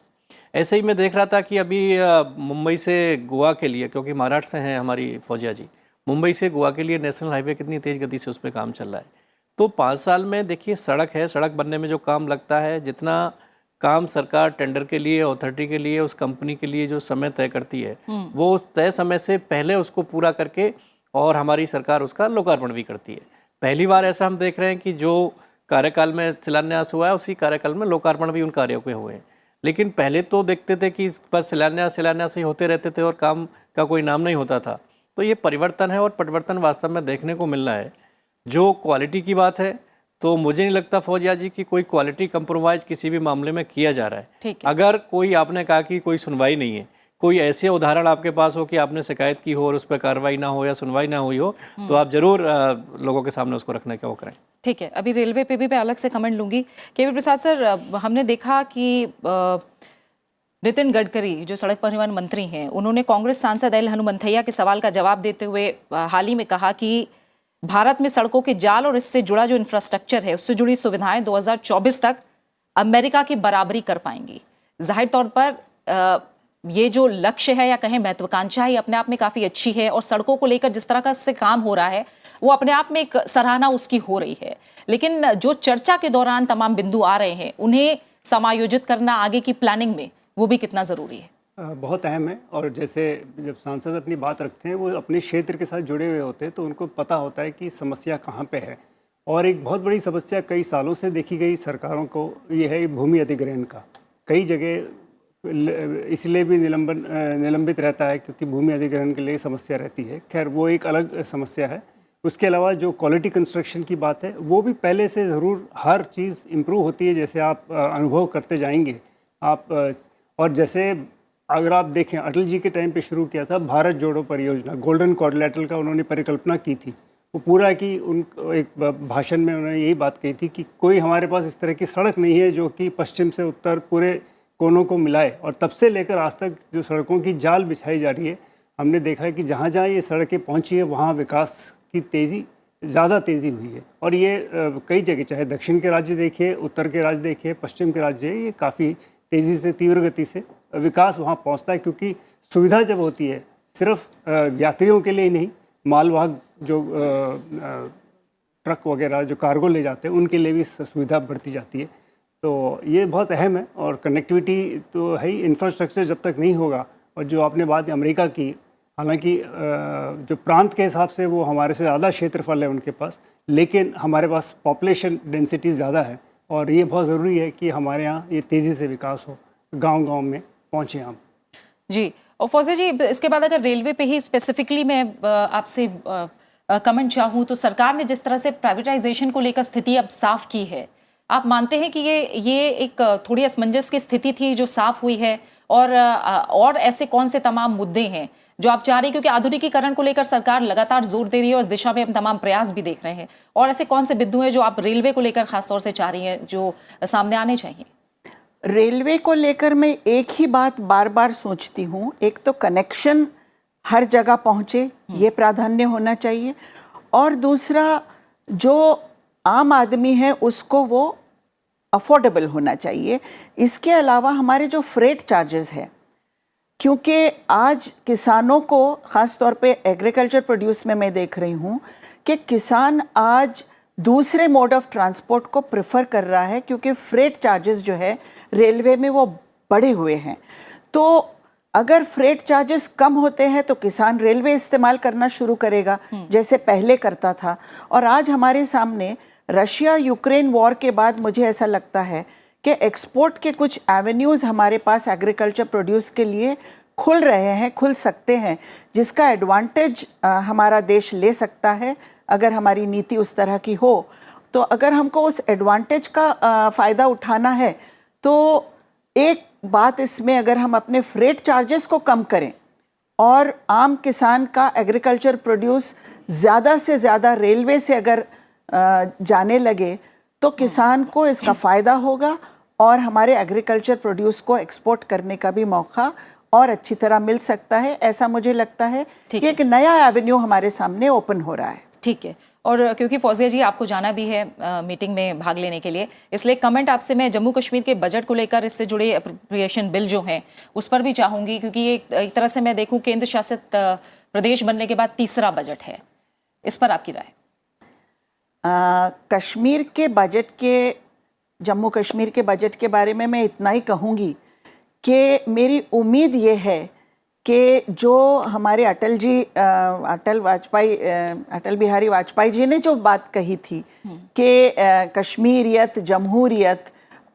ऐसे ही मैं देख रहा था कि अभी मुंबई से गोवा के लिए, क्योंकि महाराष्ट्र से हैं हमारी फौजिया जी, मुंबई से गोवा के लिए नेशनल हाईवे कितनी तेज़ गति से उस पर काम चल रहा है। तो 5 साल में देखिए सड़क है, सड़क बनने में जो काम लगता है, जितना काम सरकार टेंडर के लिए, अथॉरिटी के लिए, उस कंपनी के लिए जो समय तय करती है, वो उस तय समय से पहले उसको पूरा करके और हमारी सरकार उसका लोकार्पण भी करती है। पहली बार ऐसा हम देख रहे हैं कि जो कार्यकाल में शिलान्यास हुआ है उसी कार्यकाल में लोकार्पण भी उन कार्यों के हुए हैं। लेकिन पहले तो देखते थे कि बस शिलान्यास ही होते रहते थे और काम का कोई नाम नहीं होता था। तो ये परिवर्तन है और परिवर्तन वास्तव में देखने को मिल रहा है। जो क्वालिटी की बात है तो मुझे नहीं लगता फौजिया जी की कोई क्वालिटी कंप्रोमाइज किसी भी मामले में किया जा रहा है। ठीक है। अगर कोई, आपने कहा कि कोई सुनवाई नहीं है, कोई ऐसे उदाहरण आपके पास हो कि आपने शिकायत की हो और उस पर कार्रवाई ना हो या सुनवाई ना हुई हो, तो आप जरूर लोगों के सामने उसको रखने का वो करें। ठीक है, अभी रेलवे पे भी मैं अलग से कमेंट लूंगी। केवी प्रसाद सर, हमने देखा कि नितिन गडकरी जो सड़क परिवहन मंत्री हैं, उन्होंने कांग्रेस सांसद एल हनुमंथैया के सवाल का जवाब देते हुए हाल ही में कहा कि भारत में सड़कों के जाल और इससे जुड़ा जो इंफ्रास्ट्रक्चर है उससे जुड़ी सुविधाएं 2024 तक अमेरिका की बराबरी कर पाएंगी। जाहिर तौर पर ये जो लक्ष्य है या कहें महत्वाकांक्षा है, अपने आप में काफी अच्छी है और सड़कों को लेकर जिस तरह का से काम हो रहा है वो अपने आप में एक सराहना उसकी हो रही है। लेकिन जो चर्चा के दौरान तमाम बिंदु आ रहे हैं उन्हें समायोजित करना आगे की प्लानिंग में वो भी कितना जरूरी है? बहुत अहम है। और जैसे जब सांसद अपनी बात रखते हैं वो अपने क्षेत्र के साथ जुड़े हुए होते हैं तो उनको पता होता है कि समस्या कहाँ पे है। और एक बहुत बड़ी समस्या कई सालों से देखी गई सरकारों को ये है भूमि अधिग्रहण का। कई जगह इसलिए भी निलंबित रहता है क्योंकि भूमि अधिग्रहण के लिए समस्या रहती है। खैर वो एक अलग समस्या है। उसके अलावा जो क्वालिटी कंस्ट्रक्शन की बात है वो भी पहले से ज़रूर हर चीज़ इम्प्रूव होती है जैसे आप अनुभव करते जाएंगे आप। और जैसे अगर आप देखें अटल जी के टाइम पे शुरू किया था भारत जोड़ो परियोजना, गोल्डन क्वाड्रिलेटरल का उन्होंने परिकल्पना की थी। वो पूरा की उन एक भाषण में उन्होंने यही बात कही थी कि कोई हमारे पास इस तरह की सड़क नहीं है जो कि पश्चिम से उत्तर पूरे कोनों को मिलाए। और तब से लेकर आज तक जो सड़कों की जाल बिछाई जा रही है, हमने देखा है कि जहाँ जहाँ ये सड़कें पहुँची है वहाँ विकास की ज़्यादा तेज़ी हुई है। और ये कई जगह, चाहे दक्षिण के राज्य देखिए, उत्तर के राज्य देखिए, पश्चिम के राज्य, ये काफ़ी तेज़ी से, तीव्र गति से विकास वहाँ पहुँचता है। क्योंकि सुविधा जब होती है सिर्फ यात्रियों के लिए ही नहीं, मालवाहक जो ट्रक वगैरह जो कार्गो ले जाते हैं उनके लिए भी सुविधा बढ़ती जाती है। तो ये बहुत अहम है। और कनेक्टिविटी तो है ही, इंफ्रास्ट्रक्चर जब तक नहीं होगा। और जो आपने बात अमेरिका की, हालांकि जो प्रांत के हिसाब से वो हमारे से ज़्यादा क्षेत्रफल है उनके पास, लेकिन हमारे पास पॉपुलेशन डेंसिटी ज़्यादा है। और ये बहुत ज़रूरी है कि हमारे यहाँ ये तेज़ी से विकास हो, गांव-गांव में पहुँचे हम। जी, और फौजिया जी, इसके बाद अगर रेलवे पे ही स्पेसिफिकली मैं आपसे कमेंट चाहूँ तो सरकार ने जिस तरह से प्राइवेटाइजेशन को लेकर स्थिति अब साफ की है, आप मानते हैं कि ये एक थोड़ी असमंजस की स्थिति थी जो साफ हुई है? और ऐसे कौन से तमाम मुद्दे हैं जो आप चाह रही हैं, क्योंकि आधुनिकीकरण को लेकर सरकार लगातार जोर दे रही है और इस दिशा में हम तमाम प्रयास भी देख रहे हैं, और ऐसे कौन से बिंदु हैं जो आप रेलवे को लेकर खासतौर से चाह रही हैं जो सामने आने चाहिए? रेलवे को लेकर मैं एक ही बात बार बार सोचती हूँ, एक तो कनेक्शन हर जगह पहुँचे, ये प्राधान्य होना चाहिए। और दूसरा, जो आम आदमी है उसको वो अफोर्डेबल होना चाहिए। इसके अलावा हमारे जो फ्रेट चार्जेस है, क्योंकि आज किसानों को, ख़ास तौर पे एग्रीकल्चर प्रोड्यूस में मैं देख रही हूँ कि किसान आज दूसरे मोड ऑफ ट्रांसपोर्ट को प्रेफर कर रहा है क्योंकि फ्रेट चार्जेस जो है रेलवे में वो बढ़े हुए हैं। तो अगर फ्रेट चार्जेस कम होते हैं तो किसान रेलवे इस्तेमाल करना शुरू करेगा जैसे पहले करता था। और आज हमारे सामने रशिया यूक्रेन वॉर के बाद मुझे ऐसा लगता है कि एक्सपोर्ट के कुछ एवेन्यूज़ हमारे पास एग्रीकल्चर प्रोड्यूस के लिए खुल रहे हैं, खुल सकते हैं, जिसका एडवांटेज हमारा देश ले सकता है अगर हमारी नीति उस तरह की हो। तो अगर हमको उस एडवांटेज का फ़ायदा उठाना है तो एक बात इसमें, अगर हम अपने फ्रेट चार्जेस को कम करें और आम किसान का एग्रीकल्चर प्रोड्यूस ज़्यादा से ज़्यादा रेलवे से अगर जाने लगे तो किसान को इसका फ़ायदा होगा और हमारे एग्रीकल्चर प्रोड्यूस को एक्सपोर्ट करने का भी मौका और अच्छी तरह मिल सकता है। ऐसा मुझे लगता है कि एक नया एवेन्यू हमारे सामने ओपन हो रहा है। ठीक है, और क्योंकि फौजिया जी आपको जाना भी है मीटिंग में भाग लेने के लिए, इसलिए कमेंट आपसे मैं जम्मू कश्मीर के बजट को लेकर, इससे जुड़े अप्रोप्रिएशन बिल जो हैं उस पर भी चाहूँगी, क्योंकि ये एक तरह से मैं देखूँ केंद्र शासित प्रदेश बनने के बाद तीसरा बजट है, इस पर आपकी राय? कश्मीर के बजट के, जम्मू कश्मीर के बजट के बारे में मैं इतना ही कहूँगी कि मेरी उम्मीद ये है कि जो हमारे अटल बिहारी वाजपेयी जी ने जो बात कही थी कि कश्मीरियत, जमहूरियत,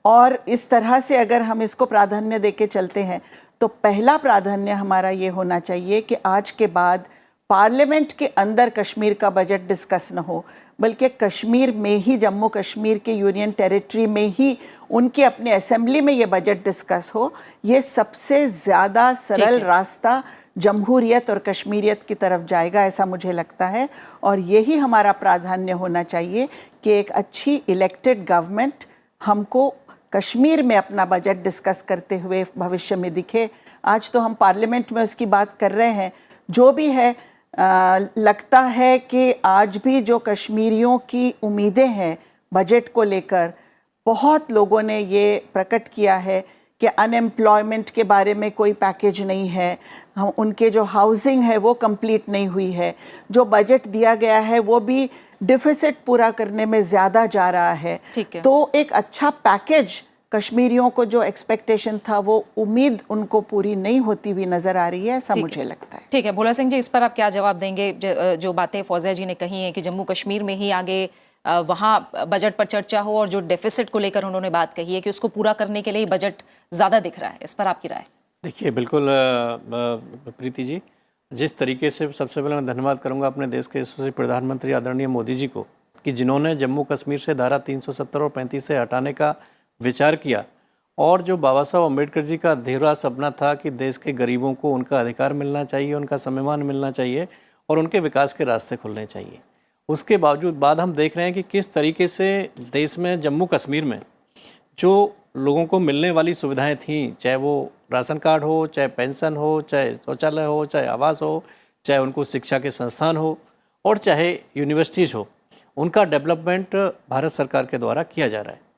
और इस तरह से अगर हम इसको प्राधान्य देके चलते हैं तो पहला प्राधान्य हमारा ये होना चाहिए कि आज के बाद पार्लियामेंट के अंदर कश्मीर का बजट डिस्कस न हो, बल्कि कश्मीर में ही, जम्मू कश्मीर के यूनियन टेरिटरी में ही उनके अपने असेंबली में ये बजट डिस्कस हो। ये सबसे ज़्यादा सरल रास्ता जमहूरियत और कश्मीरियत की तरफ जाएगा, ऐसा मुझे लगता है। और यही हमारा प्राधान्य होना चाहिए कि एक अच्छी इलेक्टेड गवर्नमेंट हमको कश्मीर में अपना बजट डिस्कस करते हुए भविष्य में दिखे। आज तो हम पार्लियामेंट में उसकी बात कर रहे हैं, जो भी है, लगता है कि आज भी जो कश्मीरियों की उम्मीदें हैं बजट को लेकर, बहुत लोगों ने ये प्रकट किया है कि अनएम्प्लॉयमेंट के बारे में कोई पैकेज नहीं है, उनके जो हाउसिंग है वो कंप्लीट नहीं हुई है, जो बजट दिया गया है वो भी डिफिसिट पूरा करने में ज़्यादा जा रहा है। तो एक अच्छा पैकेज कश्मीरियों को जो एक्सपेक्टेशन था, वो उम्मीद उनको पूरी नहीं होती हुई नजर आ रही है, ऐसा मुझे लगता है। ठीक है, भोला सिंह जी, इस पर आप क्या जवाब देंगे? जो बातें फौजिया जी ने कही हैं कि जम्मू कश्मीर में ही आगे वहाँ बजट पर चर्चा हो, और जो डेफिसिट को लेकर उन्होंने बात कही है कि उसको पूरा करने के लिए बजट ज़्यादा दिख रहा है, इस पर आपकी राय? देखिए, बिल्कुल प्रीति जी, जिस तरीके से, सबसे पहले मैं धन्यवाद करूंगा अपने देश के यशस्वी प्रधानमंत्री आदरणीय मोदी जी को, कि जिन्होंने जम्मू कश्मीर से धारा 370 और 35 से हटाने का विचार किया, और जो बाबा साहब अम्बेडकर जी का अधूरा सपना था कि देश के गरीबों को उनका अधिकार मिलना चाहिए, उनका सम्मान मिलना चाहिए और उनके विकास के रास्ते खुलने चाहिए। उसके बावजूद बाद हम देख रहे हैं कि किस तरीके से देश में, जम्मू कश्मीर में जो लोगों को मिलने वाली सुविधाएं थीं, चाहे वो राशन कार्ड हो, चाहे पेंशन हो, चाहे शौचालय हो, चाहे आवास हो, चाहे उनको शिक्षा के संस्थान हो, और चाहे यूनिवर्सिटीज़ हो, उनका डेवलपमेंट भारत सरकार के द्वारा किया जा रहा है।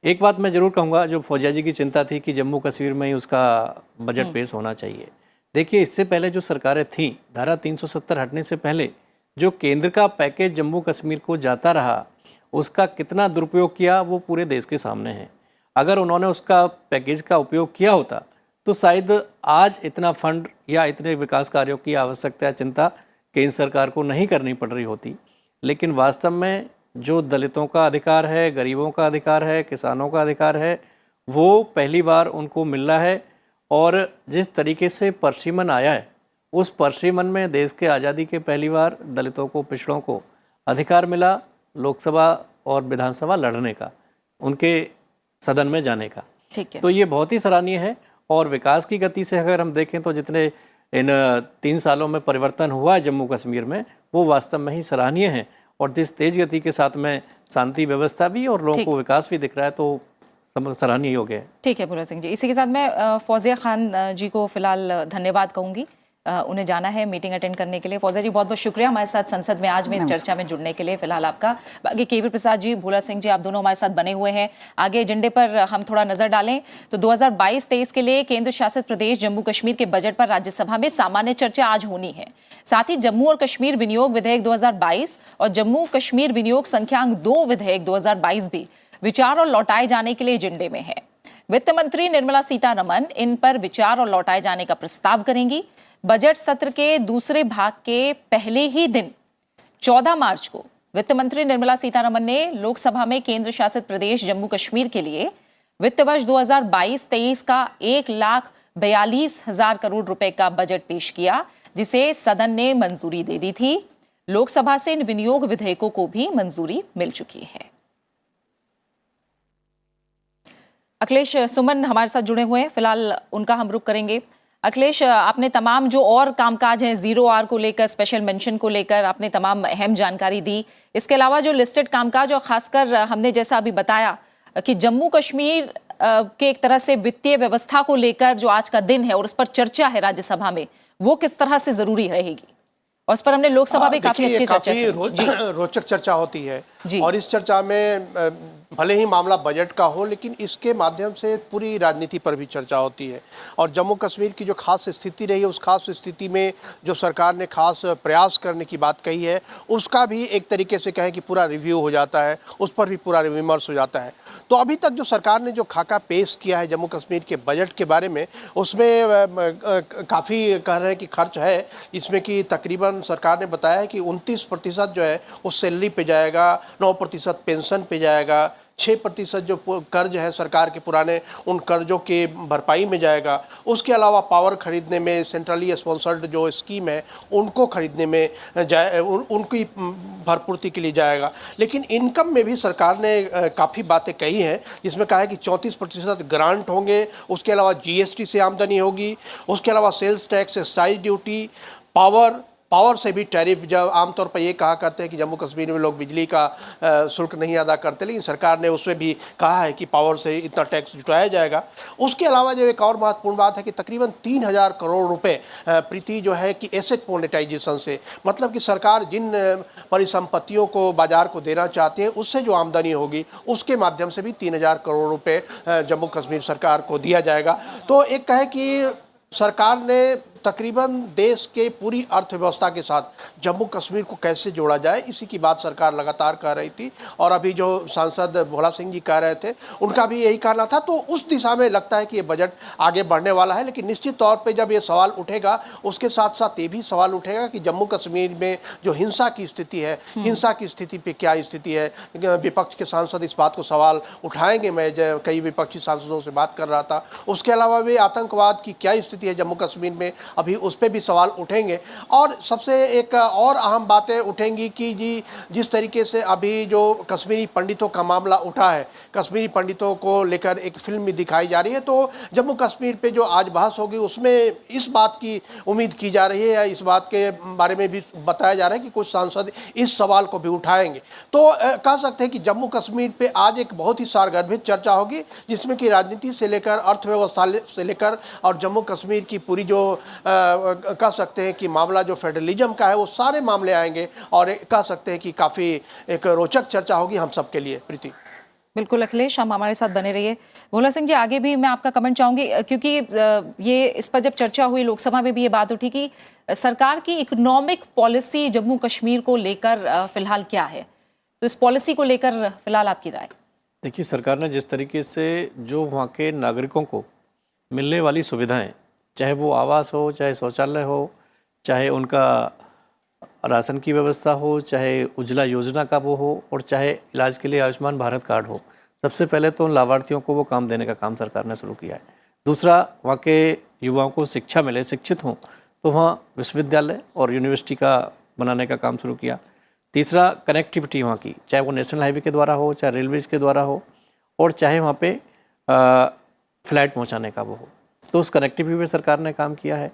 एक बात मैं ज़रूर कहूँगा, जो फौजिया जी की चिंता थी कि जम्मू कश्मीर में ही उसका बजट पेश होना चाहिए। देखिए, इससे पहले जो सरकारें थीं, धारा 370 हटने से पहले जो केंद्र का पैकेज जम्मू कश्मीर को जाता रहा, उसका कितना दुरुपयोग किया वो पूरे देश के सामने है। अगर उन्होंने उसका पैकेज का उपयोग किया होता तो शायद आज इतना फंड या इतने विकास कार्यों की आवश्यकता, चिंता केंद्र सरकार को नहीं करनी पड़ रही होती। लेकिन वास्तव में जो दलितों का अधिकार है, गरीबों का अधिकार है, किसानों का अधिकार है, वो पहली बार उनको मिल रहा है। और जिस तरीके से परसिमन आया है, उस परसिमन में देश के आज़ादी के पहली बार दलितों को, पिछड़ों को अधिकार मिला लोकसभा और विधानसभा लड़ने का, उनके सदन में जाने का। ठीक है, तो ये बहुत ही सराहनीय है। और विकास की गति से अगर हम देखें तो जितने इन 3 सालों में परिवर्तन हुआ है जम्मू कश्मीर में, वो वास्तव में ही सराहनीय है। और जिस तेज गति के साथ में शांति व्यवस्था भी और लोगों को विकास भी दिख रहा है, तो सराहनीय हो गया है। ठीक है भोला सिंह जी, इसी के साथ मैं फौजिया खान जी को फिलहाल धन्यवाद कहूँगी, उन्हें जाना है मीटिंग अटेंड करने के लिए। फौजिया जी, बहुत बहुत शुक्रिया हमारे साथ संसद में आज में इस चर्चा में जुड़ने के लिए। फिलहाल आपका, बाकी केवी प्रसाद जी, भोला सिंह जी, आप दोनों हमारे साथ बने हुए हैं। आगे एजेंडे पर हम थोड़ा नजर डालें तो 2022-23 के लिए केंद्र शासित प्रदेश जम्मू कश्मीर के बजट पर राज्यसभा में सामान्य चर्चा आज होनी है। साथ ही जम्मू और कश्मीर विनियोग विधेयक 2022 और जम्मू कश्मीर विनियोग संख्यांक 2 विधेयक 2022 भी विचार और लौटाए जाने के लिए एजेंडे में है। वित्त मंत्री निर्मला सीतारमण इन पर विचार और लौटाए जाने का प्रस्ताव करेंगी। बजट सत्र के दूसरे भाग के पहले ही दिन 14 मार्च को वित्त मंत्री निर्मला सीतारमण ने लोकसभा में केंद्र शासित प्रदेश जम्मू कश्मीर के लिए वित्त वर्ष 2022-23 का 1,42,000 करोड़ रुपए का बजट पेश किया, जिसे सदन ने मंजूरी दे दी थी। लोकसभा से इन विनियोग विधेयकों को भी मंजूरी मिल चुकी है। अखिलेश सुमन हमारे साथ जुड़े हुए हैं, फिलहाल उनका हम रुख करेंगे। अखिलेश, आपने तमाम जो और कामकाज हैं, जीरो आर को लेकर, स्पेशल मेंशन को लेकर आपने तमाम अहम जानकारी दी। इसके अलावा जो लिस्टेड कामकाज और खासकर हमने जैसा अभी बताया कि जम्मू कश्मीर के एक तरह से वित्तीय व्यवस्था को लेकर जो आज का दिन है और उस पर चर्चा है राज्यसभा में, वो किस तरह से जरूरी रहेगी, और उस पर हमने लोकसभा में काफी अच्छी चर्चा की। रोचक चर्चा होती है जी। और इस चर्चा में भले ही मामला बजट का हो, लेकिन इसके माध्यम से पूरी राजनीति पर भी चर्चा होती है। और जम्मू कश्मीर की जो खास स्थिति रही है, उस खास स्थिति में जो सरकार ने खास प्रयास करने की बात कही है, उसका भी एक तरीके से कहें कि पूरा रिव्यू हो जाता है, उस पर भी पूरा विमर्श हो जाता है। तो अभी तक जो सरकार ने जो खाका पेश किया है जम्मू कश्मीर के बजट के बारे में, उसमें काफ़ी कह रहे हैं कि खर्च है इसमें, कि तकरीबन सरकार ने बताया है कि 29% जो है वो सैलरी पे जाएगा, 9% पेंशन पे जाएगा, 6% जो कर्ज है सरकार के पुराने, उन कर्जों के भरपाई में जाएगा। उसके अलावा पावर खरीदने में, सेंट्रली स्पॉन्सर्ड जो स्कीम है उनको खरीदने में उनकी भरपूर्ति के लिए जाएगा। लेकिन इनकम में भी सरकार ने काफ़ी बातें कही हैं, जिसमें कहा है कि 34% ग्रांट होंगे, उसके अलावा GST से आमदनी होगी, उसके अलावा sales tax, excise duty, power से भी टैरिफ। जब आमतौर पर ये कहा करते हैं कि जम्मू कश्मीर में लोग बिजली का शुल्क नहीं अदा करते, लेकिन सरकार ने उसमें भी कहा है कि पावर से इतना टैक्स जुटाया जाएगा। उसके अलावा जो एक और महत्वपूर्ण बात है कि तकरीबन 3000 करोड़ रुपए प्रीति जो है कि एसेट मोनेटाइजेशन से, मतलब कि सरकार जिन परिसंपत्तियों को बाजार को देना चाहती है, उससे जो आमदनी होगी उसके माध्यम से भी 3000 करोड़ रुपये जम्मू कश्मीर सरकार को दिया जाएगा। तो एक कहे कि सरकार ने तकरीबन देश के पूरी अर्थव्यवस्था के साथ जम्मू कश्मीर को कैसे जोड़ा जाए, इसी की बात सरकार लगातार कर रही थी। और अभी जो सांसद भोला सिंह जी कह रहे थे, उनका भी यही कहना था। तो उस दिशा में लगता है कि ये बजट आगे बढ़ने वाला है। लेकिन निश्चित तौर पे जब ये सवाल उठेगा, उसके साथ साथ ये भी सवाल उठेगा कि जम्मू कश्मीर में जो हिंसा की स्थिति है, हिंसा की स्थिति पे क्या स्थिति है। विपक्ष के सांसद इस बात को सवाल उठाएंगे, मैं कई विपक्षी सांसदों से बात कर रहा था। उसके अलावा भी आतंकवाद की क्या स्थिति है जम्मू कश्मीर में, अभी उस पर भी सवाल उठेंगे। और सबसे एक और अहम बातें उठेंगी कि जी जिस तरीके से अभी जो कश्मीरी पंडितों का मामला उठा है, कश्मीरी पंडितों को लेकर एक फिल्म भी दिखाई जा रही है। तो जम्मू कश्मीर पे जो आज बहस होगी, उसमें इस बात की उम्मीद की जा रही है, या इस बात के बारे में भी बताया जा रहा है कि कुछ सांसद इस सवाल को भी उठाएंगे। तो कह सकते हैं कि जम्मू कश्मीर पे आज एक बहुत ही सारगर्भित चर्चा होगी, जिसमें कि राजनीति से लेकर अर्थव्यवस्था से लेकर और जम्मू कश्मीर की पूरी जो कह सकते हैं कि मामला जो फेडरलिज्म का है, वो सारे मामले आएंगे। और कह सकते हैं कि काफ़ी एक रोचक चर्चा होगी हम सबके लिए। प्रीति, बिल्कुल अखिलेश, हम हमारे साथ बने रहिए। भोला सिंह जी, आगे भी मैं आपका कमेंट चाहूंगी, क्योंकि ये इस पर जब चर्चा हुई लोकसभा में भी ये बात उठी कि सरकार की इकोनॉमिक पॉलिसी जम्मू कश्मीर को लेकर फिलहाल क्या है, तो इस पॉलिसी को लेकर फिलहाल आपकी राय? देखिए, सरकार ने जिस तरीके से जो वहाँ के नागरिकों को मिलने वाली सुविधाएं, चाहे वो आवास हो, चाहे शौचालय हो, चाहे उनका राशन की व्यवस्था हो, चाहे उज्ज्वला योजना का वो हो, और चाहे इलाज के लिए आयुष्मान भारत कार्ड हो, सबसे पहले तो उन लाभार्थियों को वो काम देने का काम सरकार ने शुरू किया है। दूसरा, वहाँ के युवाओं को शिक्षा मिले, शिक्षित हों, तो वहाँ विश्वविद्यालय और यूनिवर्सिटी का बनाने का काम शुरू किया। तीसरा, कनेक्टिविटी वहाँ की, चाहे वो नेशनल हाईवे के द्वारा हो, चाहे रेलवेज़ के द्वारा हो, और चाहे वहाँ पे फ्लाइट पहुँचाने का वो हो, तो उस कनेक्टिविटी पे सरकार ने काम किया है।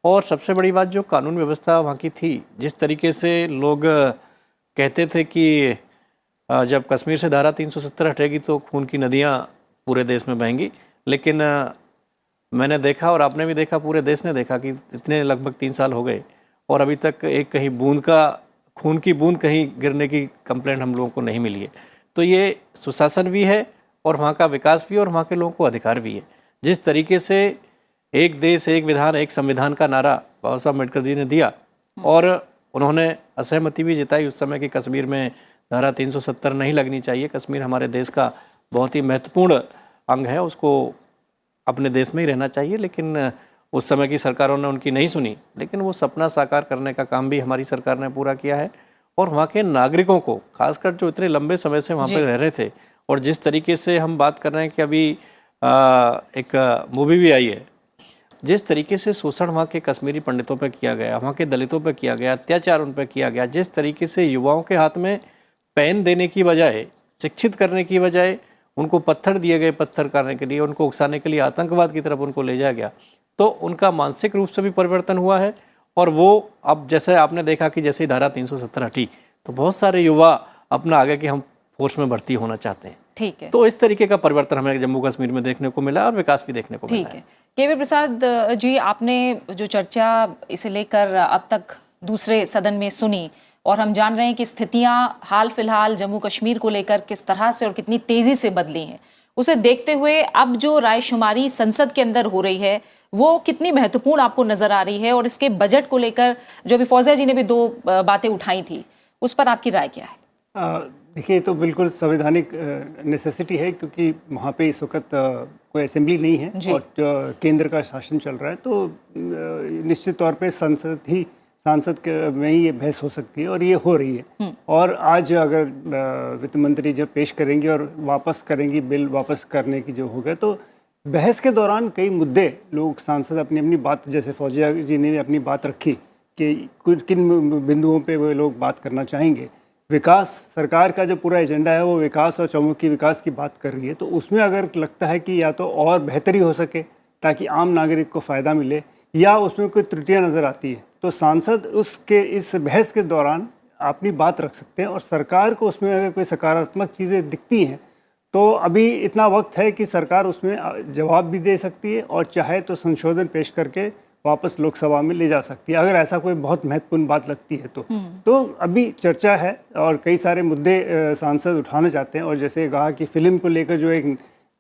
और सबसे बड़ी बात, जो कानून व्यवस्था वहाँ की थी, जिस तरीके से लोग कहते थे कि जब कश्मीर से धारा 370 हटेगी तो खून की नदियाँ पूरे देश में बहेंगी, लेकिन मैंने देखा और आपने भी देखा, पूरे देश ने देखा कि इतने लगभग 3 साल हो गए और अभी तक एक कहीं बूंद का खून की बूंद कहीं गिरने की कंप्लेंट हम लोगों को नहीं मिली है। तो ये सुशासन भी है और वहाँ का विकास भी, और वहाँ के लोगों को अधिकार भी है। जिस तरीके से एक देश एक विधान एक संविधान का नारा बाबा साहब अम्बेडकर जी ने दिया, और उन्होंने असहमति भी जताई उस समय कि कश्मीर में धारा 370 नहीं लगनी चाहिए, कश्मीर हमारे देश का बहुत ही महत्वपूर्ण अंग है, उसको अपने देश में ही रहना चाहिए। लेकिन उस समय की सरकारों ने उनकी नहीं सुनी, लेकिन वो सपना साकार करने का काम भी हमारी सरकार ने पूरा किया है। और वहाँ के नागरिकों को, खासकर जो इतने लंबे समय से वहाँ पर रह रहे थे, और जिस तरीके से हम बात कर रहे हैं कि अभी एक मूवी भी आई है, जिस तरीके से शोषण वहाँ के कश्मीरी पंडितों पर किया गया, वहाँ के दलितों पर किया गया, अत्याचार उन पर किया गया, जिस तरीके से युवाओं के हाथ में पेन देने की बजाय, शिक्षित करने की बजाय उनको पत्थर दिए गए, पत्थर करने के लिए, उनको उकसाने के लिए आतंकवाद की तरफ उनको ले जाया गया, तो उनका मानसिक रूप से भी परिवर्तन हुआ है। और वो अब जैसे आपने देखा कि जैसे ही धारा 370 हटी तो बहुत सारे युवा अपना आगे कि हम फोर्स में भर्ती होना चाहते हैं। ठीक है, तो इस तरीके का परिवर्तन हमें जम्मू कश्मीर में देखने को मिला और विकास भी देखने को मिला ठीक है। केवी प्रसाद जी, आपने जो चर्चा इसे लेकर अब तक दूसरे सदन में सुनी और हम जान रहे हैं कि स्थितियां हाल फिलहाल जम्मू कश्मीर को लेकर किस तरह से और कितनी तेजी से बदली हैं, उसे देखते हुए अब जो रायशुमारी संसद के अंदर हो रही है वो कितनी महत्वपूर्ण आपको नजर आ रही है? और इसके बजट को लेकर जो अभी फौजिया जी ने भी दो बातें उठाई थी, उस पर आपकी राय क्या है? देखिए, तो बिल्कुल संवैधानिक नेसेसिटी है, क्योंकि वहाँ पे इस वक्त कोई असेंबली नहीं है और केंद्र का शासन चल रहा है, तो निश्चित तौर पे सांसद में ही ये बहस हो सकती है और ये हो रही है। और आज अगर वित्त मंत्री जब पेश करेंगे और वापस करेंगी बिल, वापस करने की जो होगा, तो बहस के दौरान कई मुद्दे लोग सांसद अपनी अपनी बात, जैसे फौजिया जी ने अपनी बात रखी कि किन बिंदुओं पे वो लोग बात करना चाहेंगे। विकास, सरकार का जो पूरा एजेंडा है वो विकास और चौमुखी विकास की बात कर रही है, तो उसमें अगर लगता है कि या तो और बेहतरी हो सके ताकि आम नागरिक को फ़ायदा मिले, या उसमें कोई त्रुटियां नज़र आती है, तो सांसद उसके इस बहस के दौरान अपनी बात रख सकते हैं। और सरकार को उसमें अगर कोई सकारात्मक चीज़ें दिखती हैं तो अभी इतना वक्त है कि सरकार उसमें जवाब भी दे सकती है और चाहे तो संशोधन पेश करके वापस लोकसभा में ले जा सकती है, अगर ऐसा कोई बहुत महत्वपूर्ण बात लगती है तो अभी चर्चा है और कई सारे मुद्दे सांसद उठाना चाहते हैं। और जैसे कहा कि फिल्म को लेकर जो एक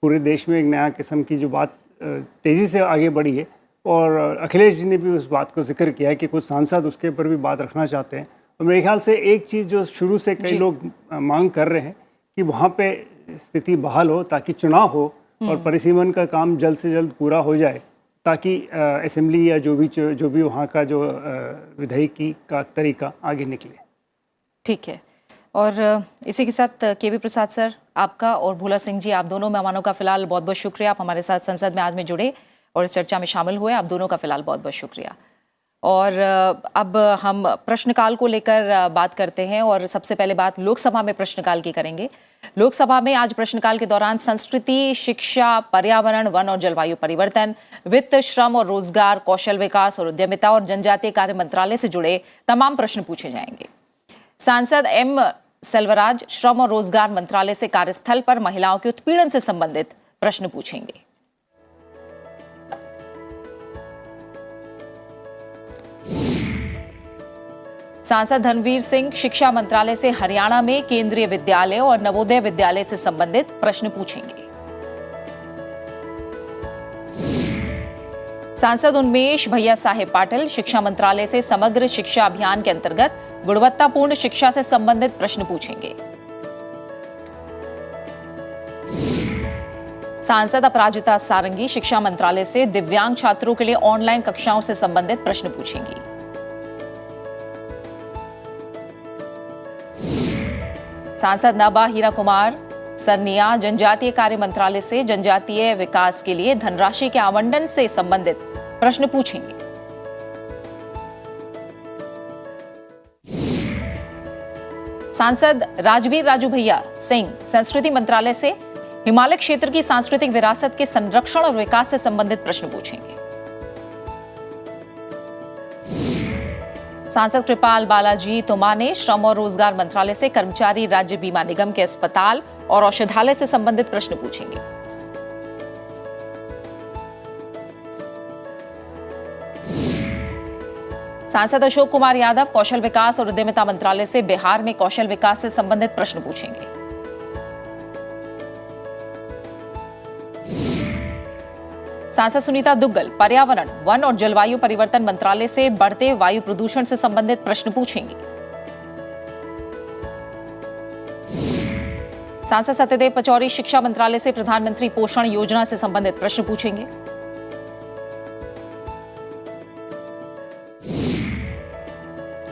पूरे देश में एक नया किस्म की जो बात तेज़ी से आगे बढ़ी है, और अखिलेश जी ने भी उस बात को जिक्र किया है कि कुछ सांसद उसके ऊपर भी बात रखना चाहते हैं। और मेरे ख्याल से एक चीज़ जो शुरू से कई लोग मांग कर रहे हैं कि वहाँ पे स्थिति बहाल हो, ताकि चुनाव हो और परिसीमन का काम जल्द से जल्द पूरा हो जाए, ताकि असेंबली या जो भी वहाँ का जो विधायिकी का तरीका आगे निकले। ठीक है। और इसी के साथ केवी प्रसाद सर, आपका और भोला सिंह जी, आप दोनों मेहमानों का फिलहाल बहुत बहुत शुक्रिया। आप हमारे साथ संसद में आज में जुड़े और इस चर्चा में शामिल हुए, आप दोनों का फिलहाल बहुत बहुत शुक्रिया। और अब हम प्रश्नकाल को लेकर बात करते हैं और सबसे पहले बात लोकसभा में प्रश्नकाल की करेंगे। लोकसभा में आज प्रश्नकाल के दौरान संस्कृति, शिक्षा, पर्यावरण, वन और जलवायु परिवर्तन, वित्त, श्रम और रोजगार, कौशल विकास और उद्यमिता और जनजातीय कार्य मंत्रालय से जुड़े तमाम प्रश्न पूछे जाएंगे। सांसद एम सेल्वराज श्रम और रोजगार मंत्रालय से कार्यस्थल पर महिलाओं के उत्पीड़न से संबंधित प्रश्न पूछेंगे। सांसद धनवीर सिंह शिक्षा मंत्रालय से हरियाणा में केंद्रीय विद्यालय और नवोदय विद्यालय से संबंधित प्रश्न पूछेंगे। सांसद उन्मेष भैया साहेब पाटिल शिक्षा मंत्रालय से समग्र शिक्षा अभियान के अंतर्गत गुणवत्तापूर्ण शिक्षा से संबंधित प्रश्न पूछेंगे। सांसद अपराजिता सारंगी शिक्षा मंत्रालय से दिव्यांग छात्रों के लिए ऑनलाइन कक्षाओं से संबंधित प्रश्न पूछेंगी। सांसद नबा हीरा कुमार सरनिया जनजातीय कार्य मंत्रालय से जनजातीय विकास के लिए धनराशि के आवंटन से संबंधित प्रश्न पूछेंगे। सांसद राजवीर राजू भैया सिंह संस्कृति मंत्रालय से हिमालय क्षेत्र की सांस्कृतिक विरासत के संरक्षण और विकास से संबंधित प्रश्न पूछेंगे। सांसद कृपाल बालाजी तोमाने श्रम और रोजगार मंत्रालय से कर्मचारी राज्य बीमा निगम के अस्पताल और औषधालय से संबंधित प्रश्न पूछेंगे। सांसद अशोक कुमार यादव कौशल विकास और उद्यमिता मंत्रालय से बिहार में कौशल विकास से संबंधित प्रश्न पूछेंगे। सांसद सुनीता दुग्गल पर्यावरण, वन और जलवायु परिवर्तन मंत्रालय से बढ़ते वायु प्रदूषण से संबंधित प्रश्न पूछेंगी। सांसद सत्यदेव पचौरी शिक्षा मंत्रालय से प्रधानमंत्री पोषण योजना से संबंधित प्रश्न पूछेंगे।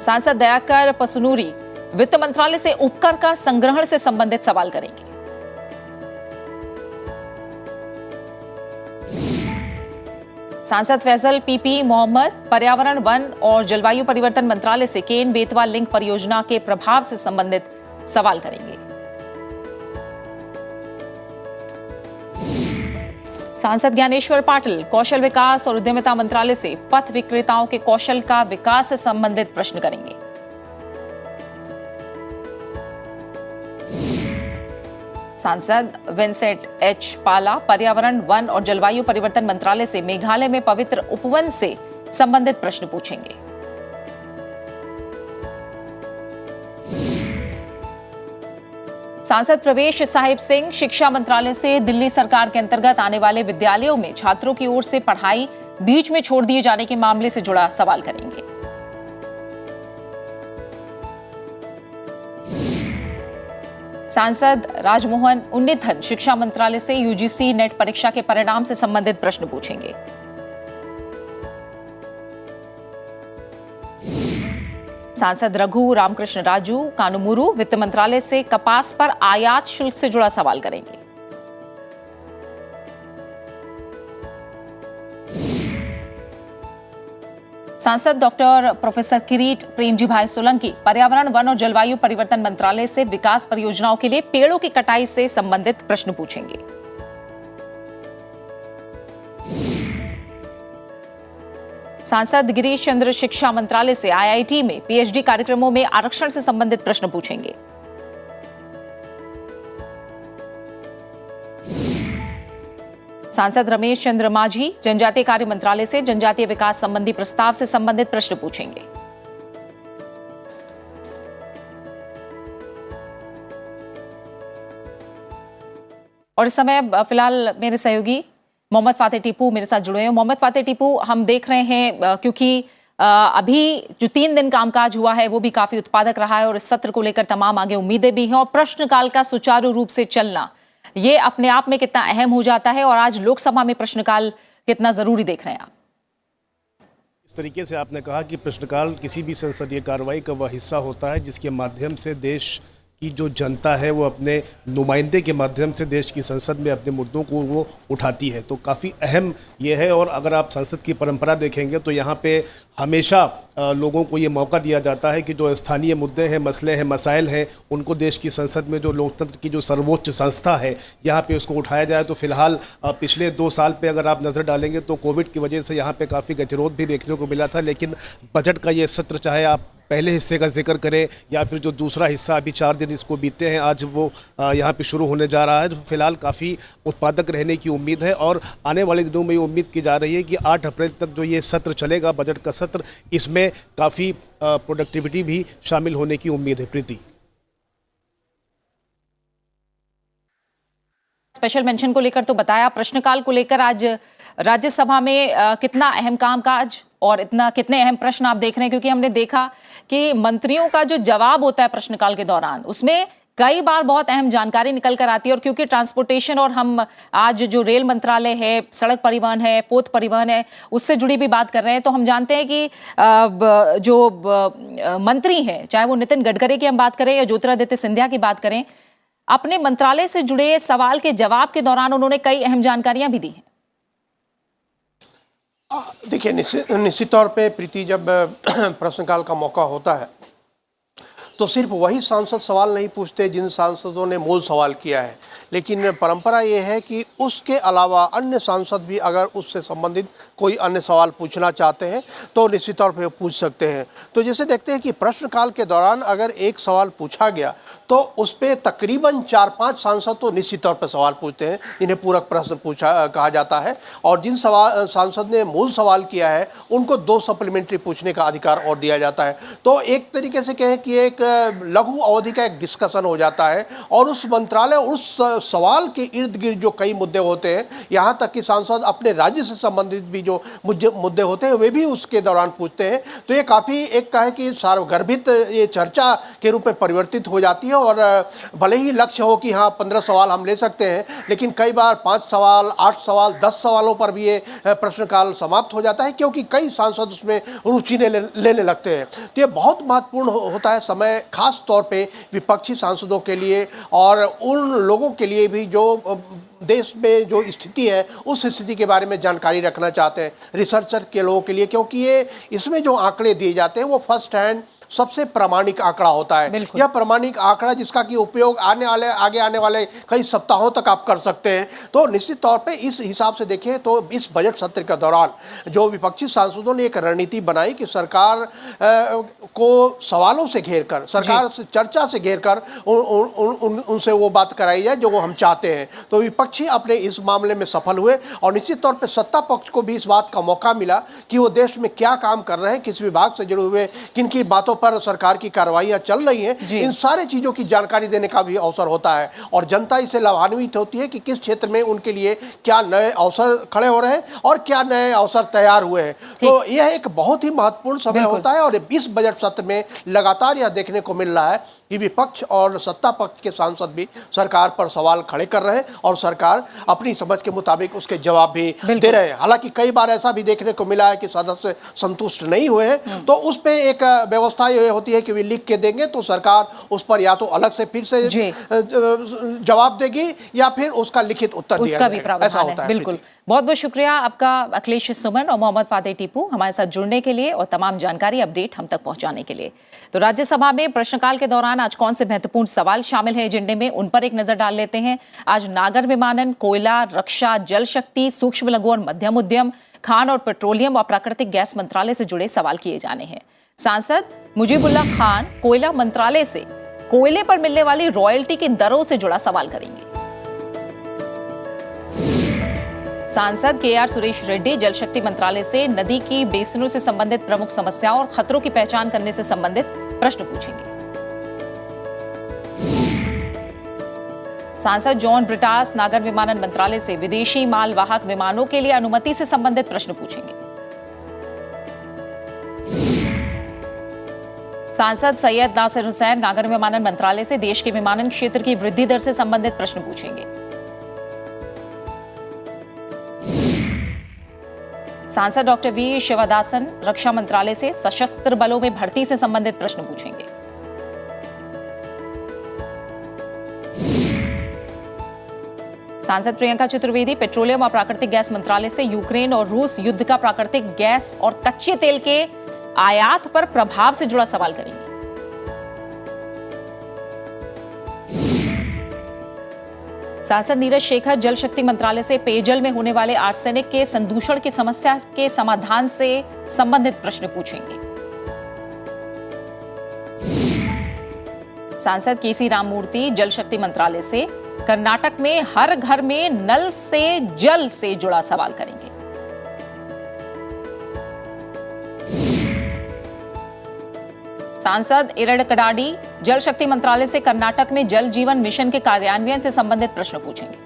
सांसद दयाकर पसुनूरी वित्त मंत्रालय से उपकर का संग्रहण से संबंधित सवाल करेंगे। सांसद फैसल पीपी मोहम्मद पर्यावरण, वन और जलवायु परिवर्तन मंत्रालय से केन बेतवा लिंक परियोजना के प्रभाव से संबंधित सवाल करेंगे। सांसद ज्ञानेश्वर पाटिल कौशल विकास और उद्यमिता मंत्रालय से पथ विक्रेताओं के कौशल का विकास से संबंधित प्रश्न करेंगे। सांसद विंसेंट एच पाला पर्यावरण, वन और जलवायु परिवर्तन मंत्रालय से मेघालय में पवित्र उपवन से संबंधित प्रश्न पूछेंगे। सांसद प्रवेश साहिब सिंह शिक्षा मंत्रालय से दिल्ली सरकार के अंतर्गत आने वाले विद्यालयों में छात्रों की ओर से पढ़ाई बीच में छोड़ दिए जाने के मामले से जुड़ा सवाल करेंगे। सांसद राजमोहन उन्नीथन शिक्षा मंत्रालय से यूजीसी नेट परीक्षा के परिणाम से संबंधित प्रश्न पूछेंगे। सांसद रघु रामकृष्ण राजू कानुमुरु वित्त मंत्रालय से कपास पर आयात शुल्क से जुड़ा सवाल करेंगे। सांसद डॉक्टर प्रोफेसर किरीट प्रेमजी भाई सोलंकी पर्यावरण, वन और जलवायु परिवर्तन मंत्रालय से विकास परियोजनाओं के लिए पेड़ों की कटाई से संबंधित प्रश्न पूछेंगे। सांसद गिरीश चंद्र शिक्षा मंत्रालय से आईआईटी में पीएचडी कार्यक्रमों में आरक्षण से संबंधित प्रश्न पूछेंगे। सांसद रमेश चंद्र माझी जनजातीय कार्य मंत्रालय से जनजातीय विकास संबंधी प्रस्ताव से संबंधित प्रश्न पूछेंगे। और इस समय फिलहाल मेरे सहयोगी मोहम्मद फातेह टीपू मेरे साथ जुड़े हैं। मोहम्मद फातेह टीपू, हम देख रहे हैं क्योंकि अभी जो 3 दिन कामकाज हुआ है वो भी काफी उत्पादक रहा है और इस सत्र को लेकर तमाम आगे उम्मीदें भी हैं और प्रश्नकाल का सुचारू रूप से चलना ये अपने आप में कितना अहम हो जाता है और आज लोकसभा में प्रश्नकाल कितना जरूरी देख रहे हैं आप? इस तरीके से आपने कहा कि प्रश्नकाल किसी भी संसदीय कार्रवाई का वह हिस्सा होता है जिसके माध्यम से देश की जो जनता है वो अपने नुमाइंदे के माध्यम से देश की संसद में अपने मुद्दों को वो उठाती है। तो काफ़ी अहम ये है और अगर आप संसद की परंपरा देखेंगे तो यहाँ पे हमेशा लोगों को ये मौका दिया जाता है कि जो स्थानीय मुद्दे हैं, मसले हैं, मसाइल हैं, उनको देश की संसद में जो लोकतंत्र की जो सर्वोच्च संस्था है यहाँ पे उसको उठाया जाए। तो फिलहाल पिछले 2 साल पे अगर आप नज़र डालेंगे तो कोविड की वजह से यहाँ पे काफ़ी गतिरोध भी देखने को मिला था, लेकिन बजट का ये सत्र चाहे आप पहले हिस्से का जिक्र करें या फिर जो दूसरा हिस्सा अभी 4 दिन इसको बीते हैं, आज वो यहाँ पे शुरू होने जा रहा है। तो फिलहाल काफ़ी उत्पादक रहने की उम्मीद है और आने वाले दिनों में ये उम्मीद की जा रही है कि 8 अप्रैल तक जो ये सत्र चलेगा, बजट का सत्र, इसमें काफ़ी प्रोडक्टिविटी भी शामिल होने की उम्मीद है। प्रीति, स्पेशल मेंशन को लेकर तो बताया, प्रश्नकाल को लेकर आज राज्यसभा में कितना अहम कामकाज और इतना कितने अहम प्रश्न आप देख रहे हैं? क्योंकि हमने देखा कि मंत्रियों का जो जवाब होता है प्रश्नकाल के दौरान उसमें कई बार बहुत अहम जानकारी निकल कर आती है और क्योंकि ट्रांसपोर्टेशन और हम आज जो रेल मंत्रालय है, सड़क परिवहन है, पोत परिवहन है, उससे जुड़ी भी बात कर रहे हैं, तो हम जानते हैं कि जो मंत्री हैं, चाहे वो नितिन गडकरी की हम बात करें या ज्योतिरादित्य सिंधिया की बात करें, अपने मंत्रालय से जुड़े सवाल के जवाब के दौरान उन्होंने कई अहम जानकारियां भी दी हैं। देखिए, निश्चित तौर पे प्रीति, जब प्रश्नकाल का मौका होता है तो सिर्फ वही सांसद सवाल नहीं पूछते जिन सांसदों ने मूल सवाल किया है, लेकिन परंपरा ये है कि उसके अलावा अन्य सांसद भी अगर उससे संबंधित कोई अन्य सवाल पूछना चाहते हैं तो निश्चित तौर पे पूछ सकते हैं। तो जैसे देखते हैं कि प्रश्नकाल के दौरान अगर एक सवाल पूछा गया तो उस पर तकरीबन 4-5 सांसद तो निश्चित तौर पर सवाल पूछते हैं, जिन्हें पूरक प्रश्न पूछा कहा जाता है, और जिन सांसद ने मूल सवाल किया है उनको 2 सप्लीमेंट्री पूछने का अधिकार और दिया जाता है। तो एक तरीके से कहें कि एक लघु अवधि का एक डिस्कशन हो जाता है और उस मंत्रालय, उस सवाल के इर्द गिर्द जो कई मुद्दे होते हैं, यहाँ तक कि सांसद अपने राज्य से संबंधित भी जो मुद्दे होते हैं वे भी उसके दौरान पूछते हैं। तो ये काफ़ी एक कहे कि सार्वगर्भित ये चर्चा के रूप में परिवर्तित हो जाती है और भले ही लक्ष्य हो कि हाँ 15 सवाल हम ले सकते हैं, लेकिन कई बार 5 सवाल, 8 सवाल, 10 सवालों पर भी ये प्रश्नकाल समाप्त हो जाता है क्योंकि कई सांसद उसमें रुचि लेने लगते हैं। तो ये बहुत महत्वपूर्ण होता है समय, खास तौर पे विपक्षी सांसदों के लिए और उन लोगों के लिए भी जो देश में जो स्थिति है उस स्थिति के बारे में जानकारी रखना चाहते हैं, रिसर्चर के लोगों के लिए, क्योंकि ये इसमें जो आंकड़े दिए जाते हैं वो फर्स्ट हैंड सबसे प्रामाणिक आंकड़ा होता है। यह प्रामाणिक आंकड़ा जिसका कि उपयोग आगे आने वाले कई सप्ताहों तक आप कर सकते हैं। तो निश्चित तौर पे इस हिसाब से देखें तो इस बजट सत्र के दौरान जो विपक्षी सांसदों ने एक रणनीति बनाई कि सरकार को सवालों से घेर कर, सरकार से चर्चा से घेर कर उनसे वो बात कराई जाए जो वो हम चाहते हैं। तो विपक्षी अपने इस मामले में सफल हुए और निश्चित तौर पे सत्ता पक्ष को भी इस बात का मौका मिला कि वो देश में क्या काम कर रहे हैं, किस विभाग से जुड़े हुए किन की बातों पर सरकार की कार्रवाइयां चल रही हैं, इन सारे चीजों की जानकारी देने का भी अवसर होता है और जनता इससे लाभान्वित होती है कि किस क्षेत्र में उनके लिए क्या नए अवसर खड़े हो रहे हैं और क्या नए अवसर तैयार हुए हैं। तो यह एक बहुत ही महत्वपूर्ण समय होता है और इस बजट सत्र में लगातार यह देखने को मिल रहा है कि विपक्ष और सत्ता पक्ष के सांसद भी सरकार पर सवाल खड़े कर रहे हैं और सरकार अपनी समझ के मुताबिक उसके जवाब भी दे रहे हैं। हालांकि कई बार ऐसा भी देखने को मिला है कि सदस्य संतुष्ट नहीं हुए हैं, तो उस पे एक व्यवस्था ये होती है कि वे लिख के देंगे तो सरकार उस पर या तो अलग से फिर से जवाब देगी या फिर उसका लिखित उत्तर दिया जाएगा। ऐसा होता है। बिल्कुल, बहुत बहुत शुक्रिया आपका अखिलेश सुमन और मोहम्मद फातेह टीपू हमारे साथ जुड़ने के लिए और तमाम जानकारी अपडेट हम तक पहुंचाने के लिए। तो राज्यसभा में प्रश्नकाल के दौरान आज कौन से महत्वपूर्ण सवाल शामिल है एजेंडे में, उन पर एक नजर डाल लेते हैं। आज नागर विमानन, कोयला, रक्षा, जल शक्ति, सूक्ष्म लघु और मध्यम उद्यम, खान और पेट्रोलियम और प्राकृतिक गैस मंत्रालय से जुड़े सवाल किए जाने हैं। सांसद मुजीबुल्लाह खान कोयला मंत्रालय से कोयले पर मिलने वाली रॉयल्टी की दरों से जुड़ा सवाल करेंगे। सांसद के.आर. सुरेश रेड्डी जल शक्ति मंत्रालय से नदी की बेसिनों से संबंधित प्रमुख समस्याओं और खतरों की पहचान करने से संबंधित प्रश्न पूछेंगे। सांसद जॉन ब्रिटास नागर विमानन मंत्रालय से विदेशी माल वाहक विमानों के लिए अनुमति से संबंधित प्रश्न पूछेंगे। सांसद सैयद नासिर हुसैन नागर विमानन मंत्रालय से देश के विमानन क्षेत्र की वृद्धि दर से संबंधित प्रश्न पूछेंगे। सांसद डॉक्टर वी शिवदासन रक्षा मंत्रालय से सशस्त्र बलों में भर्ती से संबंधित प्रश्न पूछेंगे। सांसद प्रियंका चतुर्वेदी पेट्रोलियम और प्राकृतिक गैस मंत्रालय से यूक्रेन और रूस युद्ध का प्राकृतिक गैस और कच्चे तेल के आयात पर प्रभाव से जुड़ा सवाल करेंगे। सांसद नीरज शेखर जल शक्ति मंत्रालय से पेयजल में होने वाले आर्सेनिक के संदूषण की समस्या के समाधान से संबंधित प्रश्न पूछेंगे। सांसद केसी राममूर्ति जल शक्ति मंत्रालय से कर्नाटक में हर घर में नल से जल से जुड़ा सवाल करेंगे। सांसद इरड कडाडी जल शक्ति मंत्रालय से कर्नाटक में जल जीवन मिशन के कार्यान्वयन से संबंधित प्रश्न पूछेंगे।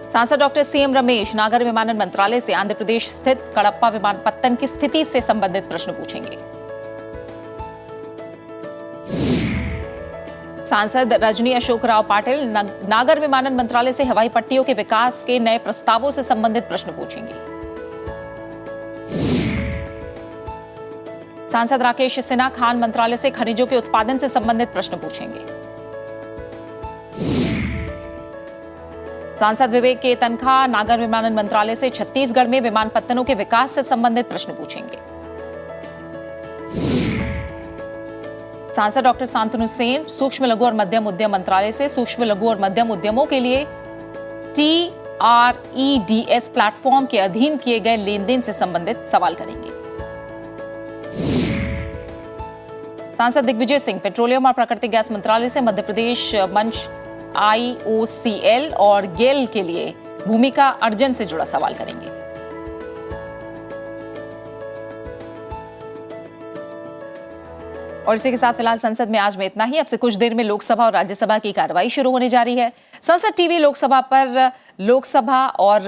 सांसद डॉक्टर सीएम रमेश नागर विमानन मंत्रालय से आंध्र प्रदेश स्थित कडप्पा विमानपत्तन की स्थिति से संबंधित प्रश्न पूछेंगे। सांसद रजनी अशोक राव पाटिल नागर विमानन मंत्रालय से हवाई पट्टियों के विकास के नए प्रस्तावों से संबंधित प्रश्न पूछेंगे। सांसद राकेश सिन्हा खान मंत्रालय से खनिजों के उत्पादन से संबंधित प्रश्न पूछेंगे। सांसद विवेक के तनखा नागर विमानन मंत्रालय से छत्तीसगढ़ में विमानपत्तनों के विकास से संबंधित प्रश्न पूछेंगे। सांसद डॉक्टर शांतनु सेन सूक्ष्म लघु और मध्यम उद्यम मंत्रालय से सूक्ष्म लघु और मध्यम उद्यमों के लिए TREDS प्लेटफॉर्म के अधीन किए गए लेन देन से संबंधित सवाल करेंगे। सांसद दिग्विजय सिंह पेट्रोलियम और प्राकृतिक गैस मंत्रालय से मध्य प्रदेश मंच IOCL और गेल के लिए भूमिका अर्जन से जुड़ा सवाल करेंगे। और इसी के साथ फिलहाल संसद में आज में इतना ही। अब से कुछ देर में लोकसभा और राज्यसभा की कार्रवाई शुरू होने जा रही है। संसद टीवी लोकसभा पर लोकसभा और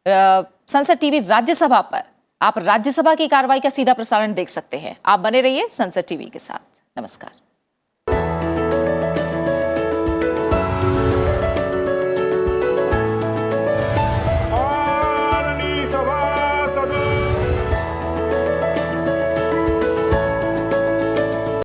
संसद टीवी राज्यसभा पर आप राज्यसभा की कार्रवाई का सीधा प्रसारण देख सकते हैं। आप बने रहिए संसद टीवी के साथ। नमस्कार।